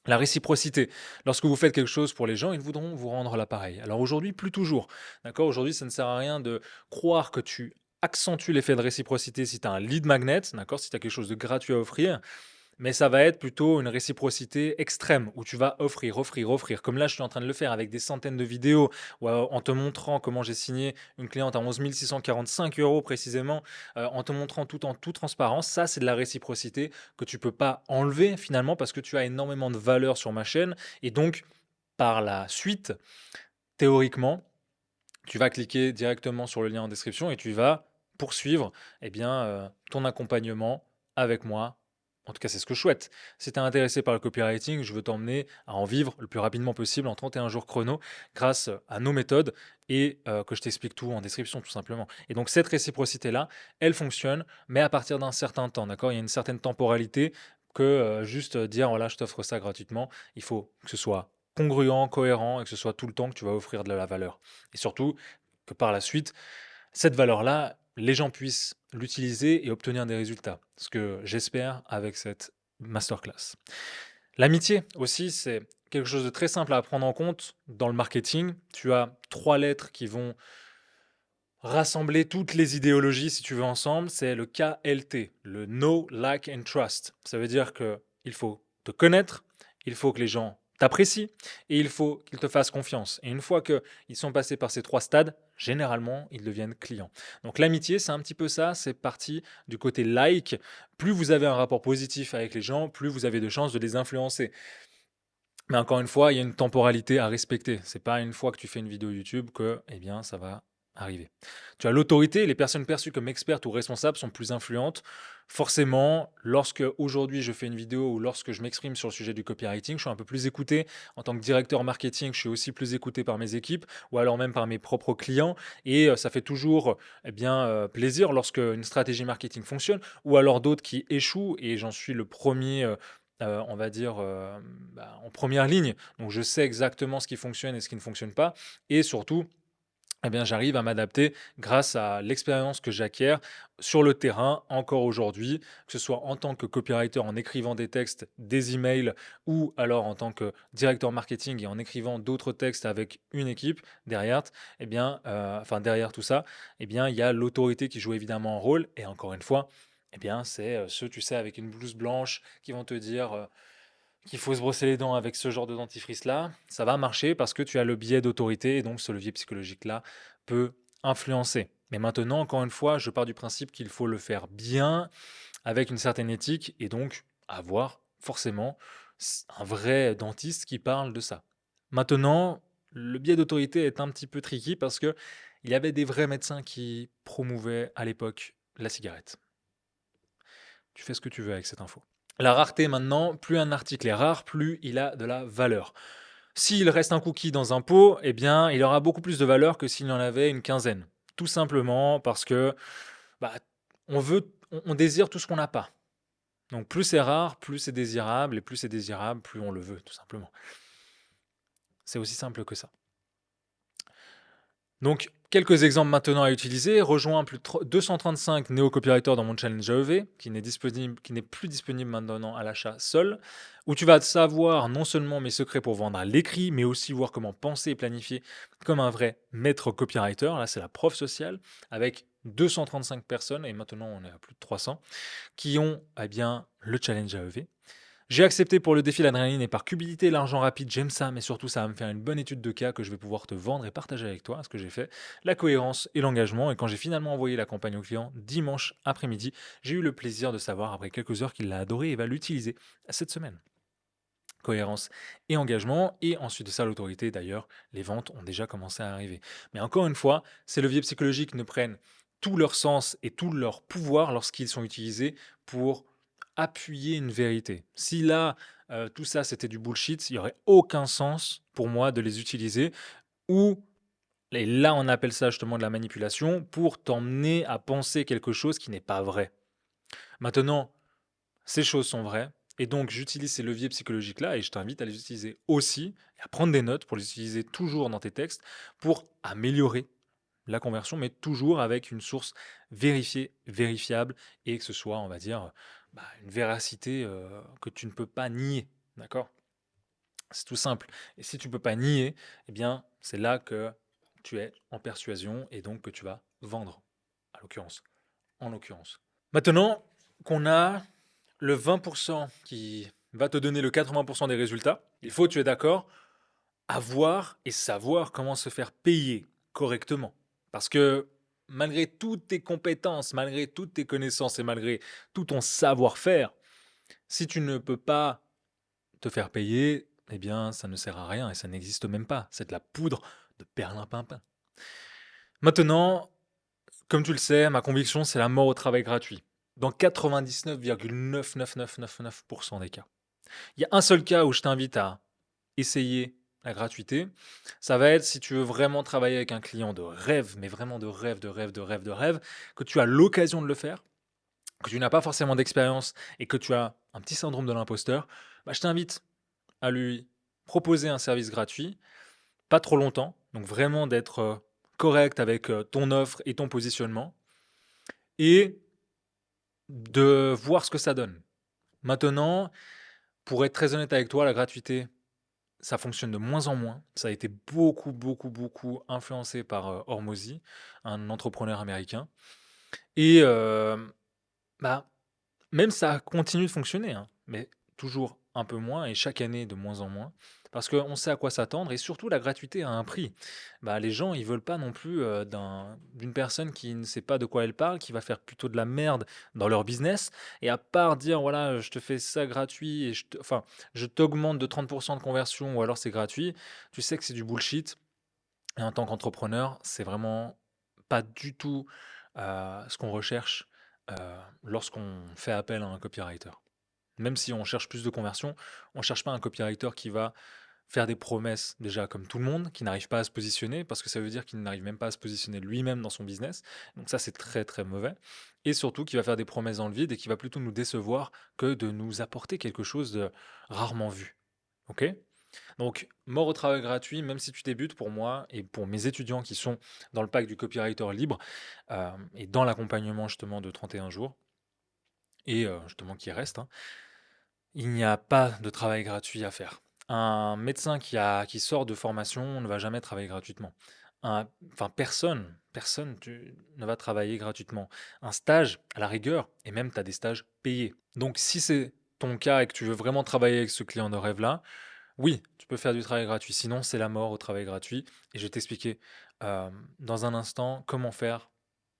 La réciprocité. Lorsque vous faites quelque chose pour les gens, ils voudront vous rendre l'appareil. Alors aujourd'hui, plus toujours. D'accord? Aujourd'hui, ça ne sert à rien de croire que tu accentues l'effet de réciprocité si tu as un lead magnet, d'accord? Si tu as quelque chose de gratuit à offrir. Mais ça va être plutôt une réciprocité extrême où tu vas offrir, offrir, offrir. Comme là, je suis en train de le faire avec des centaines de vidéos ou en te montrant comment j'ai signé une cliente à 11 645 € précisément, en te montrant tout en toute transparence. Ça, c'est de la réciprocité que tu peux pas enlever finalement parce que tu as énormément de valeur sur ma chaîne. Et donc, par la suite, théoriquement, tu vas cliquer directement sur le lien en description et tu vas poursuivre eh bien, ton accompagnement avec moi. En tout cas, c'est ce que je souhaite. Si tu es intéressé par le copywriting, je veux t'emmener à en vivre le plus rapidement possible en 31 jours chrono grâce à nos méthodes et que je t'explique tout en description tout simplement. Et donc cette réciprocité-là, elle fonctionne, mais à partir d'un certain temps, d'accord? Il y a une certaine temporalité que juste dire, voilà, je t'offre ça gratuitement. Il faut que ce soit congruent, cohérent et que ce soit tout le temps que tu vas offrir de la valeur. Et surtout, que par la suite, cette valeur-là, les gens puissent l'utiliser et obtenir des résultats. Ce que j'espère avec cette masterclass. L'amitié aussi, c'est quelque chose de très simple à prendre en compte dans le marketing. Tu as 3 lettres qui vont rassembler toutes les idéologies, si tu veux, ensemble. C'est le KLT, le Know, Like and Trust. Ça veut dire que il faut te connaître, il faut que les gens t'apprécient et il faut qu'ils te fassent confiance. Et une fois qu'ils sont passés par ces 3 stades, généralement, ils deviennent clients. Donc l'amitié, c'est un petit peu ça, c'est parti du côté like. Plus vous avez un rapport positif avec les gens, plus vous avez de chances de les influencer. Mais encore une fois, il y a une temporalité à respecter. C'est pas une fois que tu fais une vidéo YouTube que, eh bien, ça va arriver. Tu as l'autorité, les personnes perçues comme expertes ou responsables sont plus influentes. Forcément, lorsque aujourd'hui je fais une vidéo ou lorsque je m'exprime sur le sujet du copywriting, je suis un peu plus écouté. En tant que directeur marketing, je suis aussi plus écouté par mes équipes ou alors même par mes propres clients. Et ça fait toujours eh bien, plaisir lorsque une stratégie marketing fonctionne ou alors d'autres qui échouent. Et j'en suis le premier on va dire, en première ligne. Donc je sais exactement ce qui fonctionne et ce qui ne fonctionne pas. Et surtout, eh bien, j'arrive à m'adapter grâce à l'expérience que j'acquiers sur le terrain encore aujourd'hui, que ce soit en tant que copywriter en écrivant des textes, des emails, ou alors en tant que directeur marketing et en écrivant d'autres textes avec une équipe derrière, enfin derrière tout ça, eh bien, il y a l'autorité qui joue évidemment un rôle. Et encore une fois, eh bien, c'est ceux, tu sais, avec une blouse blanche qui vont te dire qu'il faut se brosser les dents avec ce genre de dentifrice-là, ça va marcher parce que tu as le biais d'autorité et donc ce levier psychologique-là peut influencer. Mais maintenant, encore une fois, je pars du principe qu'il faut le faire bien, avec une certaine éthique et donc avoir forcément un vrai dentiste qui parle de ça. Maintenant, le biais d'autorité est un petit peu tricky parce que il y avait des vrais médecins qui promouvaient à l'époque la cigarette. Tu fais ce que tu veux avec cette info. La rareté maintenant, plus un article est rare, plus il a de la valeur. S'il reste un cookie dans un pot, eh bien, il aura beaucoup plus de valeur que s'il y en avait une quinzaine. Tout simplement parce que bah, on désire tout ce qu'on n'a pas. Donc plus c'est rare, plus c'est désirable, et plus c'est désirable, plus on le veut, tout simplement. C'est aussi simple que ça. Donc, quelques exemples maintenant à utiliser. Rejoins plus de 235 néo-copywriters dans mon challenge AEV, qui n'est plus disponible maintenant à l'achat seul, où tu vas savoir non seulement mes secrets pour vendre à l'écrit, mais aussi voir comment penser et planifier comme un vrai maître copywriter. Là, c'est la prof sociale, avec 235 personnes, et maintenant on est à plus de 300, qui ont bien le challenge AEV. J'ai accepté pour le défi l'adrénaline et par cupidité l'argent rapide, j'aime ça, mais surtout ça va me faire une bonne étude de cas que je vais pouvoir te vendre et partager avec toi, ce que j'ai fait, la cohérence et l'engagement. Et quand j'ai finalement envoyé la campagne au client dimanche après-midi, j'ai eu le plaisir de savoir après quelques heures qu'il l'a adoré et va l'utiliser cette semaine. Cohérence et engagement, et ensuite de ça l'autorité. D'ailleurs, les ventes ont déjà commencé à arriver. Mais encore une fois, ces leviers psychologiques ne prennent tout leur sens et tout leur pouvoir lorsqu'ils sont utilisés pour appuyer une vérité. Si là, tout ça c'était du bullshit, il n'y aurait aucun sens pour moi de les utiliser, ou et là on appelle ça justement de la manipulation, pour t'emmener à penser quelque chose qui n'est pas vrai. Maintenant, ces choses sont vraies, et donc j'utilise ces leviers psychologiques-là, et je t'invite à les utiliser aussi, et à prendre des notes pour les utiliser toujours dans tes textes, pour améliorer la conversion, mais toujours avec une source vérifiée, vérifiable, et que ce soit, on va dire, une véracité que tu ne peux pas nier. D'accord? C'est tout simple. Et si tu ne peux pas nier, eh bien, c'est là que tu es en persuasion et donc que tu vas vendre, à l'occurrence. En l'occurrence. Maintenant qu'on a le 20% qui va te donner le 80% des résultats, il faut, tu es d'accord, avoir et savoir comment se faire payer correctement. Parce que malgré toutes tes compétences, malgré toutes tes connaissances et malgré tout ton savoir-faire, si tu ne peux pas te faire payer, eh bien, ça ne sert à rien et ça n'existe même pas. C'est de la poudre de perlimpinpin. Maintenant, comme tu le sais, ma conviction, c'est la mort au travail gratuit. Dans 99,99999% des cas. Il y a un seul cas où je t'invite à essayer la gratuité. Ça va être si tu veux vraiment travailler avec un client de rêve, mais vraiment de rêve, de rêve, de rêve, de rêve, que tu as l'occasion de le faire, que tu n'as pas forcément d'expérience et que tu as un petit syndrome de l'imposteur, je t'invite à lui proposer un service gratuit, pas trop longtemps, donc vraiment d'être correct avec ton offre et ton positionnement, et de voir ce que ça donne. Maintenant, pour être très honnête avec toi, la gratuité, ça fonctionne de moins en moins. Ça a été beaucoup, beaucoup, beaucoup influencé par Hormozy, un entrepreneur américain. Et bah, même ça continue de fonctionner, hein, mais toujours un peu moins et chaque année de moins en moins. Parce qu'on sait à quoi s'attendre et surtout la gratuité a un prix. Les gens, ils veulent pas non plus d'une personne qui ne sait pas de quoi elle parle, qui va faire plutôt de la merde dans leur business. Et à part dire, voilà, je te fais ça gratuit et je t'augmente de 30% de conversion ou alors c'est gratuit, tu sais que c'est du bullshit. Et en tant qu'entrepreneur, c'est vraiment pas du tout ce qu'on recherche lorsqu'on fait appel à un copywriter. Même si on cherche plus de conversion, on ne cherche pas un copywriter qui va faire des promesses déjà comme tout le monde, qui n'arrive pas à se positionner, parce que ça veut dire qu'il n'arrive même pas à se positionner lui-même dans son business. Donc ça, c'est très très mauvais. Et surtout, qui va faire des promesses dans le vide et qui va plutôt nous décevoir que de nous apporter quelque chose de rarement vu. Ok? Donc, mort au travail gratuit, même si tu débutes, pour moi et pour mes étudiants qui sont dans le pack du copywriter libre et dans l'accompagnement justement de 31 jours et justement qui reste, hein, il n'y a pas de travail gratuit à faire. Un médecin qui sort de formation ne va jamais travailler gratuitement. Enfin, personne ne va travailler gratuitement. Un stage, à la rigueur, et même tu as des stages payés. Donc, si c'est ton cas et que tu veux vraiment travailler avec ce client de rêve-là, oui, tu peux faire du travail gratuit. Sinon, c'est la mort au travail gratuit. Et je vais t'expliquer dans un instant comment faire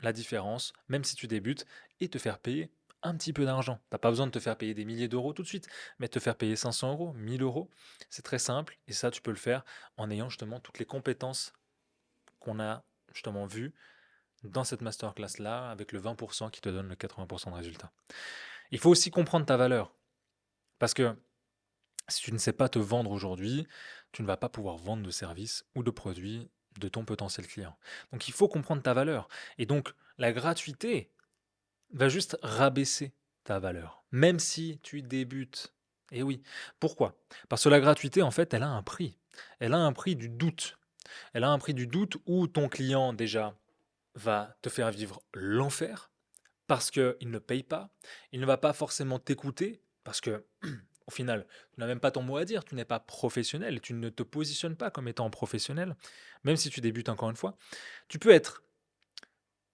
la différence, même si tu débutes, et te faire payer un petit peu d'argent. Tu n'as pas besoin de te faire payer des milliers d'euros tout de suite, mais te faire payer 500 euros, 1000 euros, c'est très simple. Et ça, tu peux le faire en ayant justement toutes les compétences qu'on a justement vues dans cette masterclass-là, avec le 20% qui te donne le 80% de résultat. Il faut aussi comprendre ta valeur. Parce que si tu ne sais pas te vendre aujourd'hui, tu ne vas pas pouvoir vendre de services ou de produits de ton potentiel client. Donc il faut comprendre ta valeur. Et donc la gratuité va juste rabaisser ta valeur, même si tu débutes. Et oui, pourquoi? Parce que la gratuité, en fait, elle a un prix. Elle a un prix du doute. Elle a un prix du doute où ton client, déjà, va te faire vivre l'enfer parce qu'il ne paye pas, il ne va pas forcément t'écouter parce que au final, tu n'as même pas ton mot à dire, tu n'es pas professionnel, tu ne te positionnes pas comme étant professionnel, même si tu débutes encore une fois. Tu peux être,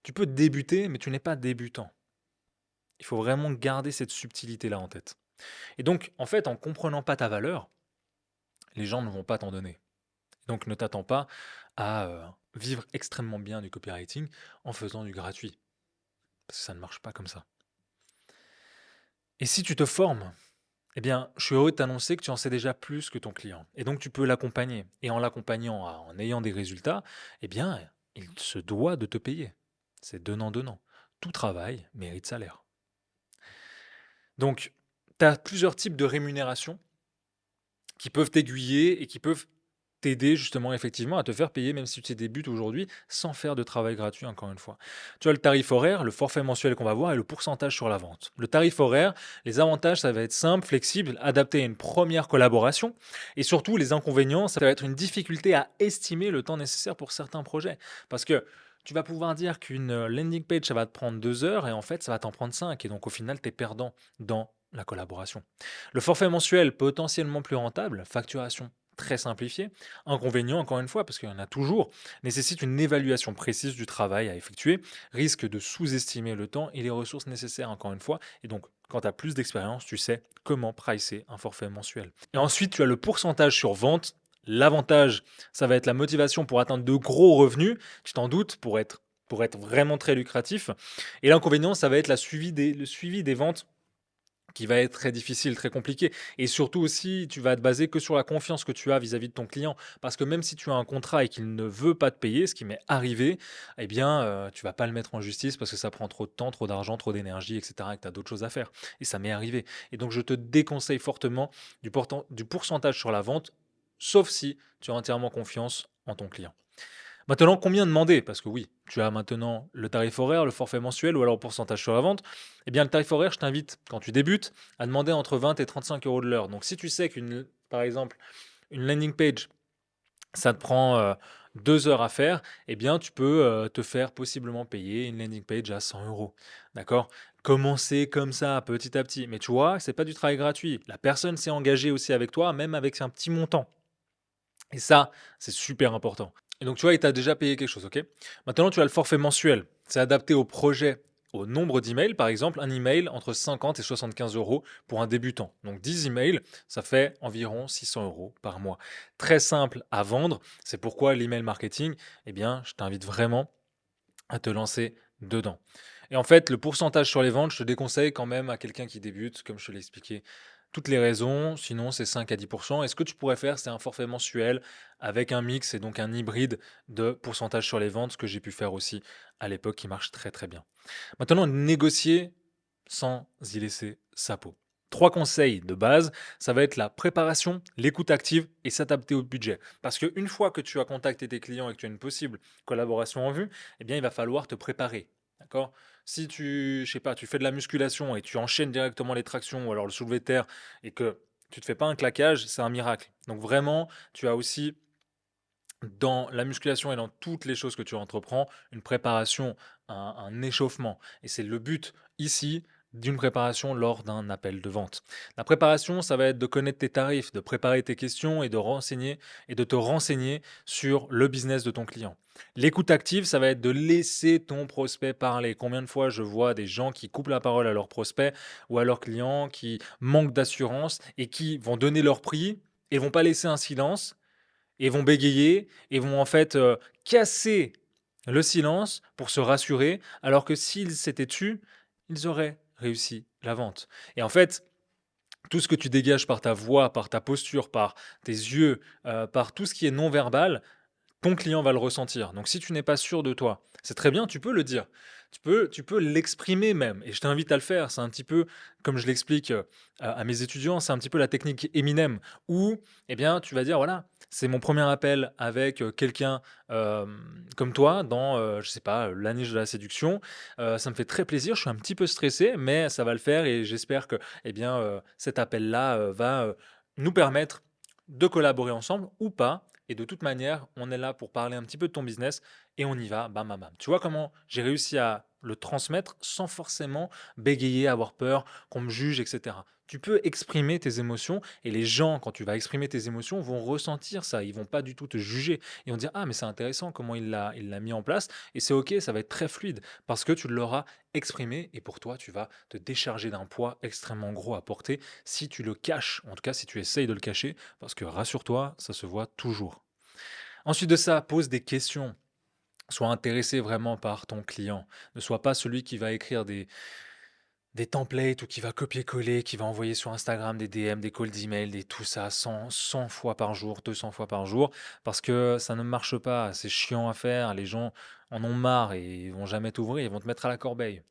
tu peux débuter, mais tu n'es pas débutant. Il faut vraiment garder cette subtilité-là en tête. Et donc, en fait, en comprenant pas ta valeur, les gens ne vont pas t'en donner. Donc, ne t'attends pas à vivre extrêmement bien du copywriting en faisant du gratuit, parce que ça ne marche pas comme ça. Et si tu te formes, eh bien, je suis heureux de t'annoncer que tu en sais déjà plus que ton client. Et donc, tu peux l'accompagner. Et en l'accompagnant, en ayant des résultats, eh bien, il se doit de te payer. C'est donnant-donnant. Tout travail mérite salaire. Donc, tu as plusieurs types de rémunération qui peuvent t'aiguiller et qui peuvent t'aider justement effectivement à te faire payer même si tu débutes aujourd'hui sans faire de travail gratuit encore une fois. Tu as le tarif horaire, le forfait mensuel qu'on va voir et le pourcentage sur la vente. Le tarif horaire, les avantages, ça va être simple, flexible, adapté à une première collaboration et surtout les inconvénients, ça va être une difficulté à estimer le temps nécessaire pour certains projets parce que tu vas pouvoir dire qu'une landing page, ça va te prendre 2 heures et en fait, ça va t'en prendre 5 et donc au final, tu es perdant dans la collaboration. Le forfait mensuel potentiellement plus rentable, facturation très simplifiée. Inconvénient, encore une fois, parce qu'il y en a toujours, nécessite une évaluation précise du travail à effectuer, risque de sous-estimer le temps et les ressources nécessaires, encore une fois. Et donc, quand tu as plus d'expérience, tu sais comment pricer un forfait mensuel. Et ensuite, tu as le pourcentage sur vente. L'avantage, ça va être la motivation pour atteindre de gros revenus, tu t'en doutes, pour être vraiment très lucratif. Et l'inconvénient, ça va être le suivi des ventes qui va être très difficile, très compliqué. Et surtout aussi, tu vas te baser que sur la confiance que tu as vis-à-vis de ton client. Parce que même si tu as un contrat et qu'il ne veut pas te payer, ce qui m'est arrivé, eh bien, tu vas pas le mettre en justice parce que ça prend trop de temps, trop d'argent, trop d'énergie, etc. et que tu as d'autres choses à faire. Et ça m'est arrivé. Et donc, je te déconseille fortement du pourcentage sur la vente, sauf si tu as entièrement confiance en ton client. Maintenant, combien demander? Parce que oui, tu as maintenant le tarif horaire, le forfait mensuel ou alors le pourcentage sur la vente. Eh bien, le tarif horaire, je t'invite, quand tu débutes, à demander entre 20 et 35 euros de l'heure. Donc, si tu sais par exemple, une landing page, ça te prend 2 heures à faire, eh bien, tu peux te faire possiblement payer une landing page à 100 euros. D'accord? Commencer comme ça, petit à petit. Mais tu vois, c'est pas du travail gratuit. La personne s'est engagée aussi avec toi, même avec un petit montant. Et ça, c'est super important. Et donc, tu vois, il t'a déjà payé quelque chose, ok? Maintenant, tu as le forfait mensuel. C'est adapté au projet, au nombre d'emails. Par exemple, un email entre 50 et 75 euros pour un débutant. Donc, 10 emails, ça fait environ 600 euros par mois. Très simple à vendre. C'est pourquoi l'email marketing, eh bien, je t'invite vraiment à te lancer dedans. Et en fait, le pourcentage sur les ventes, je te déconseille quand même à quelqu'un qui débute, comme je te l'ai expliqué, toutes les raisons. Sinon, c'est 5 à 10%. Et ce que tu pourrais faire, c'est un forfait mensuel avec un mix et donc un hybride de pourcentage sur les ventes, ce que j'ai pu faire aussi à l'époque qui marche très très bien. Maintenant, négocier sans y laisser sa peau. 3 conseils de base, ça va être la préparation, l'écoute active et s'adapter au budget. Parce qu'une fois que tu as contacté tes clients et que tu as une possible collaboration en vue, eh bien, il va falloir te préparer. D'accord? Si tu, je sais pas, tu fais de la musculation et tu enchaînes directement les tractions ou alors le soulevé de terre et que Tu te fais pas un claquage, c'est un miracle. Donc vraiment, tu as aussi dans la musculation et dans toutes les choses que tu entreprends, une préparation, un échauffement. Et c'est le but ici d'une préparation lors d'un appel de vente. La préparation, ça va être de connaître tes tarifs, de préparer tes questions et de te renseigner sur le business de ton client. L'écoute active, ça va être de laisser ton prospect parler. Combien de fois je vois des gens qui coupent la parole à leurs prospects ou à leurs clients, qui manquent d'assurance et qui vont donner leur prix et vont pas laisser un silence et vont bégayer et vont en fait casser le silence pour se rassurer, alors que s'ils s'étaient tus, ils auraient réussi la vente. Et en fait, tout ce que tu dégages par ta voix, par ta posture, par tes yeux, par tout ce qui est non verbal, ton client va le ressentir. Donc si tu n'es pas sûr de toi, c'est très bien, tu peux le dire. Tu peux l'exprimer même. Et je t'invite à le faire. C'est un petit peu, comme je l'explique à mes étudiants, c'est un petit peu la technique Eminem, où eh bien, tu vas dire, voilà, c'est mon premier appel avec quelqu'un comme toi dans, je sais pas, l'année de la séduction. Ça me fait très plaisir, je suis un petit peu stressé, mais ça va le faire et j'espère que eh bien, cet appel-là va nous permettre de collaborer ensemble ou pas. Et de toute manière, on est là pour parler un petit peu de ton business et on y va, bam, bam, bam. Tu vois comment j'ai réussi à le transmettre sans forcément bégayer, avoir peur, qu'on me juge, etc. Tu peux exprimer tes émotions et les gens, quand tu vas exprimer tes émotions, vont ressentir ça. Ils vont pas du tout te juger. Ils vont dire, ah, mais c'est intéressant comment il l'a mis en place et c'est OK, ça va être très fluide parce que tu l'auras exprimé et pour toi, tu vas te décharger d'un poids extrêmement gros à porter si tu le caches, en tout cas si tu essayes de le cacher, parce que rassure-toi, ça se voit toujours. Ensuite de ça, pose des questions. Sois intéressé vraiment par ton client. Ne sois pas celui qui va écrire des templates ou qui va copier-coller, qui va envoyer sur Instagram des DM, des calls d'email, des tout ça 100 fois par jour, 200 fois par jour, parce que ça ne marche pas. C'est chiant à faire. Les gens en ont marre et ils vont jamais t'ouvrir. Ils vont te mettre à la corbeille.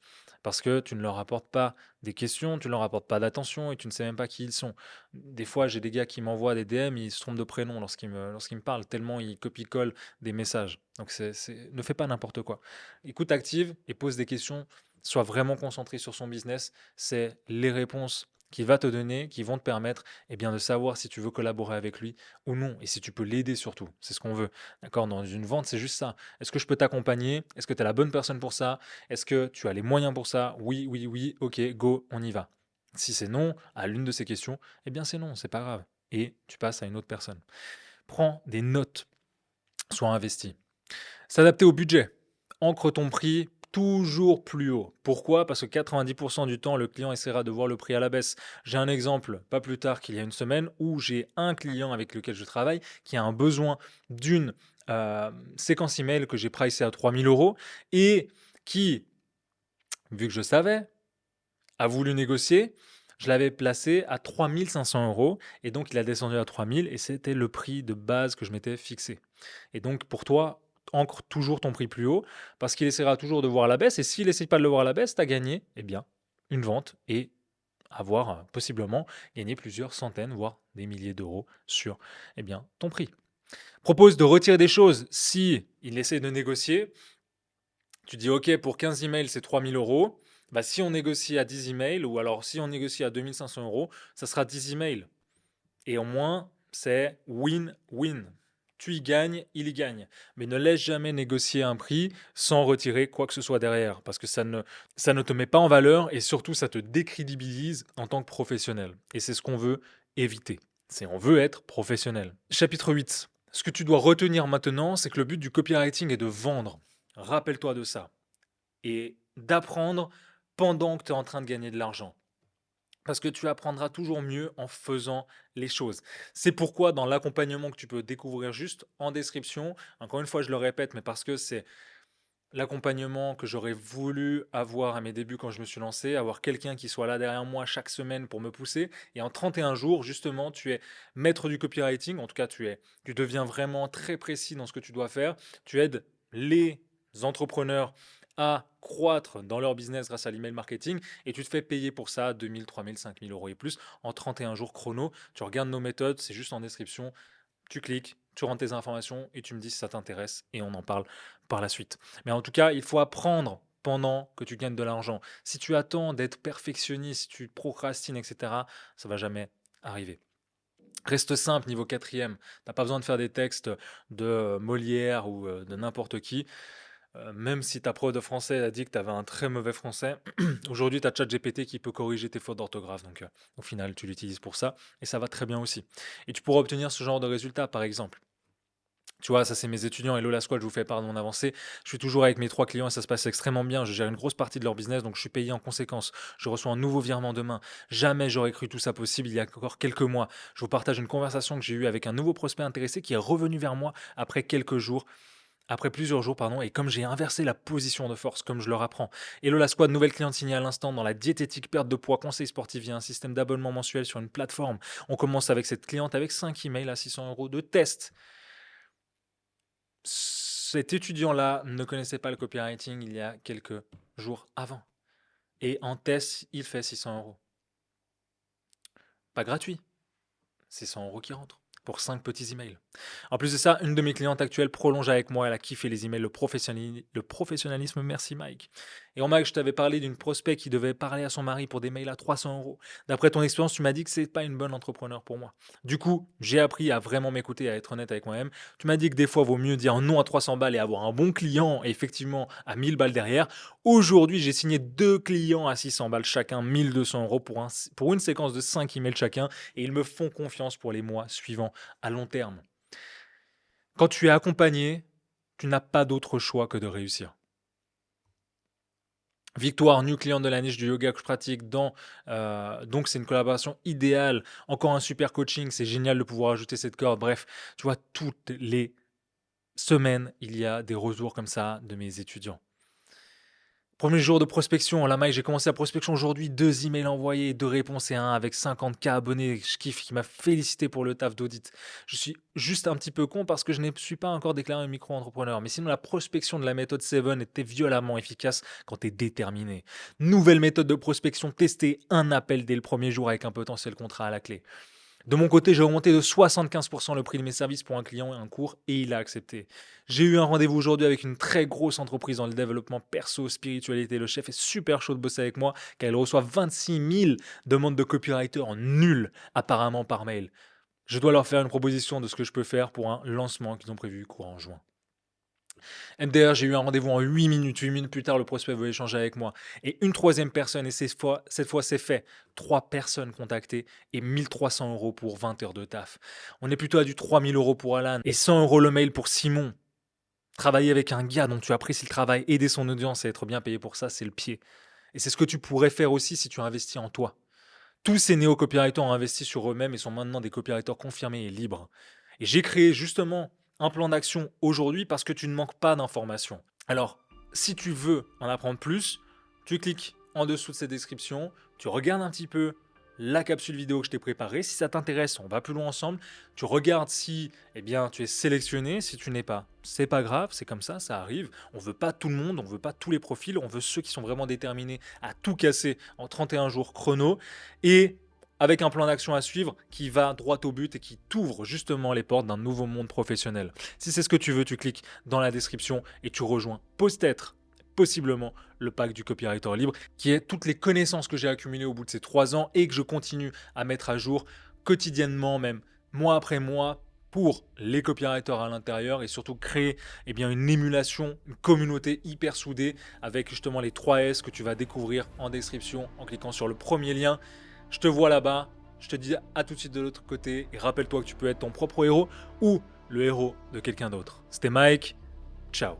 Parce que tu ne leur apportes pas des questions, tu ne leur apportes pas d'attention et tu ne sais même pas qui ils sont. Des fois, j'ai des gars qui m'envoient des DM, ils se trompent de prénom lorsqu'ils me parlent, tellement ils copient-collent des messages. Donc ne fais pas n'importe quoi. Écoute active et pose des questions, sois vraiment concentré sur son business. C'est les réponses qu'il va te donner qui vont te permettre eh bien, de savoir si tu veux collaborer avec lui ou non et si tu peux l'aider surtout. C'est ce qu'on veut. D'accord. Dans une vente, c'est juste ça. Est-ce que je peux t'accompagner? Est-ce que tu es la bonne personne pour ça? Est-ce que tu as les moyens pour ça? Oui, oui, oui, ok, go, on y va. Si c'est non à l'une de ces questions, eh bien c'est non, c'est pas grave. Et tu passes à une autre personne. Prends des notes, sois investi. S'adapter au budget. Ancre ton prix toujours plus haut. Pourquoi? Parce que 90% du temps, le client essaiera de voir le prix à la baisse. J'ai un exemple, pas plus tard qu'il y a une semaine, où j'ai un client avec lequel je travaille qui a un besoin d'une séquence email que j'ai pricé à 3 000 € et qui, vu que je savais, a voulu négocier. Je l'avais placé à 3 500 € et donc il a descendu à 3 000 et c'était le prix de base que je m'étais fixé. Et donc pour toi, ancre toujours ton prix plus haut parce qu'il essaiera toujours de voir à la baisse et s'il n'essaie pas de le voir à la baisse, tu as gagné eh bien, une vente et avoir possiblement gagné plusieurs centaines, voire des milliers d'euros sur eh bien, ton prix. Propose de retirer des choses si il essaie de négocier. Tu dis OK, pour 15 emails, c'est 3 000 €. Bah, si on négocie à 10 emails, ou alors si on négocie à 2 500 €, ça sera 10 emails. Et au moins, c'est win-win. Tu y gagnes, il y gagne. Mais ne laisse jamais négocier un prix sans retirer quoi que ce soit derrière, parce que ça ne te met pas en valeur et surtout ça te décrédibilise en tant que professionnel. Et c'est ce qu'on veut éviter. On veut être professionnel. Chapitre 8. Ce que tu dois retenir maintenant, c'est que le but du copywriting est de vendre. Rappelle-toi de ça et d'apprendre pendant que tu es en train de gagner de l'argent. Parce que tu apprendras toujours mieux en faisant les choses. C'est pourquoi dans l'accompagnement que tu peux découvrir juste en description, encore une fois je le répète, mais parce que c'est l'accompagnement que j'aurais voulu avoir à mes débuts quand je me suis lancé, avoir quelqu'un qui soit là derrière moi chaque semaine pour me pousser. Et en 31 jours, justement, tu es maître du copywriting, en tout cas tu deviens vraiment très précis dans ce que tu dois faire. Tu aides les entrepreneurs à croître dans leur business grâce à l'email marketing et tu te fais payer pour ça 2 000, 3 000, 5 000 € et plus en 31 jours chrono. Tu regardes nos méthodes, c'est juste en description. Tu cliques, tu rentres tes informations et tu me dis si ça t'intéresse et on en parle par la suite. Mais en tout cas, il faut apprendre pendant que tu gagnes de l'argent. Si tu attends d'être perfectionniste, si tu procrastines, etc., ça va jamais arriver. Reste simple niveau quatrième. T'as pas besoin de faire des textes de Molière ou de n'importe qui. Même si ta prof de français a dit que tu avais un très mauvais français, aujourd'hui tu as ChatGPT qui peut corriger tes fautes d'orthographe. Donc au final, tu l'utilises pour ça et ça va très bien aussi. Et tu pourras obtenir ce genre de résultats, par exemple. Tu vois, ça c'est mes étudiants. Hello la squad, je vous fais part de mon avancée. Je suis toujours avec mes 3 clients et ça se passe extrêmement bien. Je gère une grosse partie de leur business, donc je suis payé en conséquence. Je reçois un nouveau virement demain. Jamais j'aurais cru tout ça possible il y a encore quelques mois. Je vous partage une conversation que j'ai eue avec un nouveau prospect intéressé qui est revenu vers moi après plusieurs jours, pardon, et comme j'ai inversé la position de force, comme je leur apprends. Hello la squad, nouvelle cliente signée à l'instant dans la diététique, perte de poids, conseil sportif via un système d'abonnement mensuel sur une plateforme. On commence avec cette cliente avec 5 emails à 600 euros de test. Cet étudiant-là ne connaissait pas le copywriting il y a quelques jours avant. Et en test, il fait 600 euros. Pas gratuit. 600 euros qui rentrent pour 5 petits emails. En plus de ça, une de mes clientes actuelles prolonge avec moi. Elle a kiffé les emails, le professionnalisme. Merci Mike. Et en Mike, je t'avais parlé d'une prospect qui devait parler à son mari pour des mails à 300 euros. D'après ton expérience, tu m'as dit que c'est pas une bonne entrepreneur pour moi. Du coup, j'ai appris à vraiment m'écouter, à être honnête avec moi-même. Tu m'as dit que des fois, il vaut mieux dire non à 300 balles et avoir un bon client, et effectivement, à 1000 balles derrière. Aujourd'hui, j'ai signé 2 clients à 600 balles chacun, 1200 euros pour une séquence de 5 emails chacun, et ils me font confiance pour les mois suivants à long terme. Quand tu es accompagné, tu n'as pas d'autre choix que de réussir. Victoire, new client de la niche du yoga que je pratique donc c'est une collaboration idéale. Encore un super coaching, c'est génial de pouvoir ajouter cette corde. Bref, tu vois, toutes les semaines, il y a des retours comme ça de mes étudiants. Premier jour de prospection, la maille, j'ai commencé la prospection aujourd'hui, 2 emails envoyés, 2 réponses et un avec 50K abonnés. Je kiffe, qui m'a félicité pour le taf d'audit. Je suis juste un petit peu con parce que je ne suis pas encore déclaré un micro-entrepreneur. Mais sinon, la prospection de la méthode 7 était violemment efficace quand tu es déterminé. Nouvelle méthode de prospection testée, un appel dès le premier jour avec un potentiel contrat à la clé. De mon côté, j'ai augmenté de 75% le prix de mes services pour un client et un cours et il a accepté. J'ai eu un rendez-vous aujourd'hui avec une très grosse entreprise dans le développement perso, spiritualité. Le chef est super chaud de bosser avec moi car il reçoit 26 000 demandes de copywriter en nul apparemment par mail. Je dois leur faire une proposition de ce que je peux faire pour un lancement qu'ils ont prévu courant juin. MDR, j'ai eu un rendez-vous en 8 minutes. 8 minutes plus tard, le prospect veut échanger avec moi. Et une troisième personne, et cette fois c'est fait. 3 personnes contactées et 1300 euros pour 20 heures de taf. On est plutôt à du 3000 euros pour Alan et 100 euros le mail pour Simon. Travailler avec un gars dont tu apprécies le travail, aider son audience et être bien payé pour ça, c'est le pied. Et c'est ce que tu pourrais faire aussi si tu investis en toi. Tous ces néo-copywriters ont investi sur eux-mêmes et sont maintenant des copywriters confirmés et libres. Et j'ai créé justement un plan d'action aujourd'hui parce que tu ne manques pas d'informations. Alors, si tu veux en apprendre plus, tu cliques en dessous de cette description, tu regardes un petit peu la capsule vidéo que je t'ai préparée. Si ça t'intéresse, on va plus loin ensemble. Tu regardes si tu es sélectionné. Si tu n'es pas, c'est pas grave, c'est comme ça arrive. On veut pas tout le monde, on veut pas tous les profils, on veut ceux qui sont vraiment déterminés à tout casser en 31 jours chrono et avec un plan d'action à suivre qui va droit au but et qui t'ouvre justement les portes d'un nouveau monde professionnel. Si c'est ce que tu veux, tu cliques dans la description et tu rejoins peut-être possiblement le pack du copywriter libre, qui est toutes les connaissances que j'ai accumulées au bout de ces 3 ans et que je continue à mettre à jour quotidiennement, même mois après mois, pour les copywriters à l'intérieur et surtout créer une émulation, une communauté hyper soudée avec justement les 3 S que tu vas découvrir en description en cliquant sur le premier lien. Je te vois là-bas, je te dis à tout de suite de l'autre côté et rappelle-toi que tu peux être ton propre héros ou le héros de quelqu'un d'autre. C'était Mike, ciao.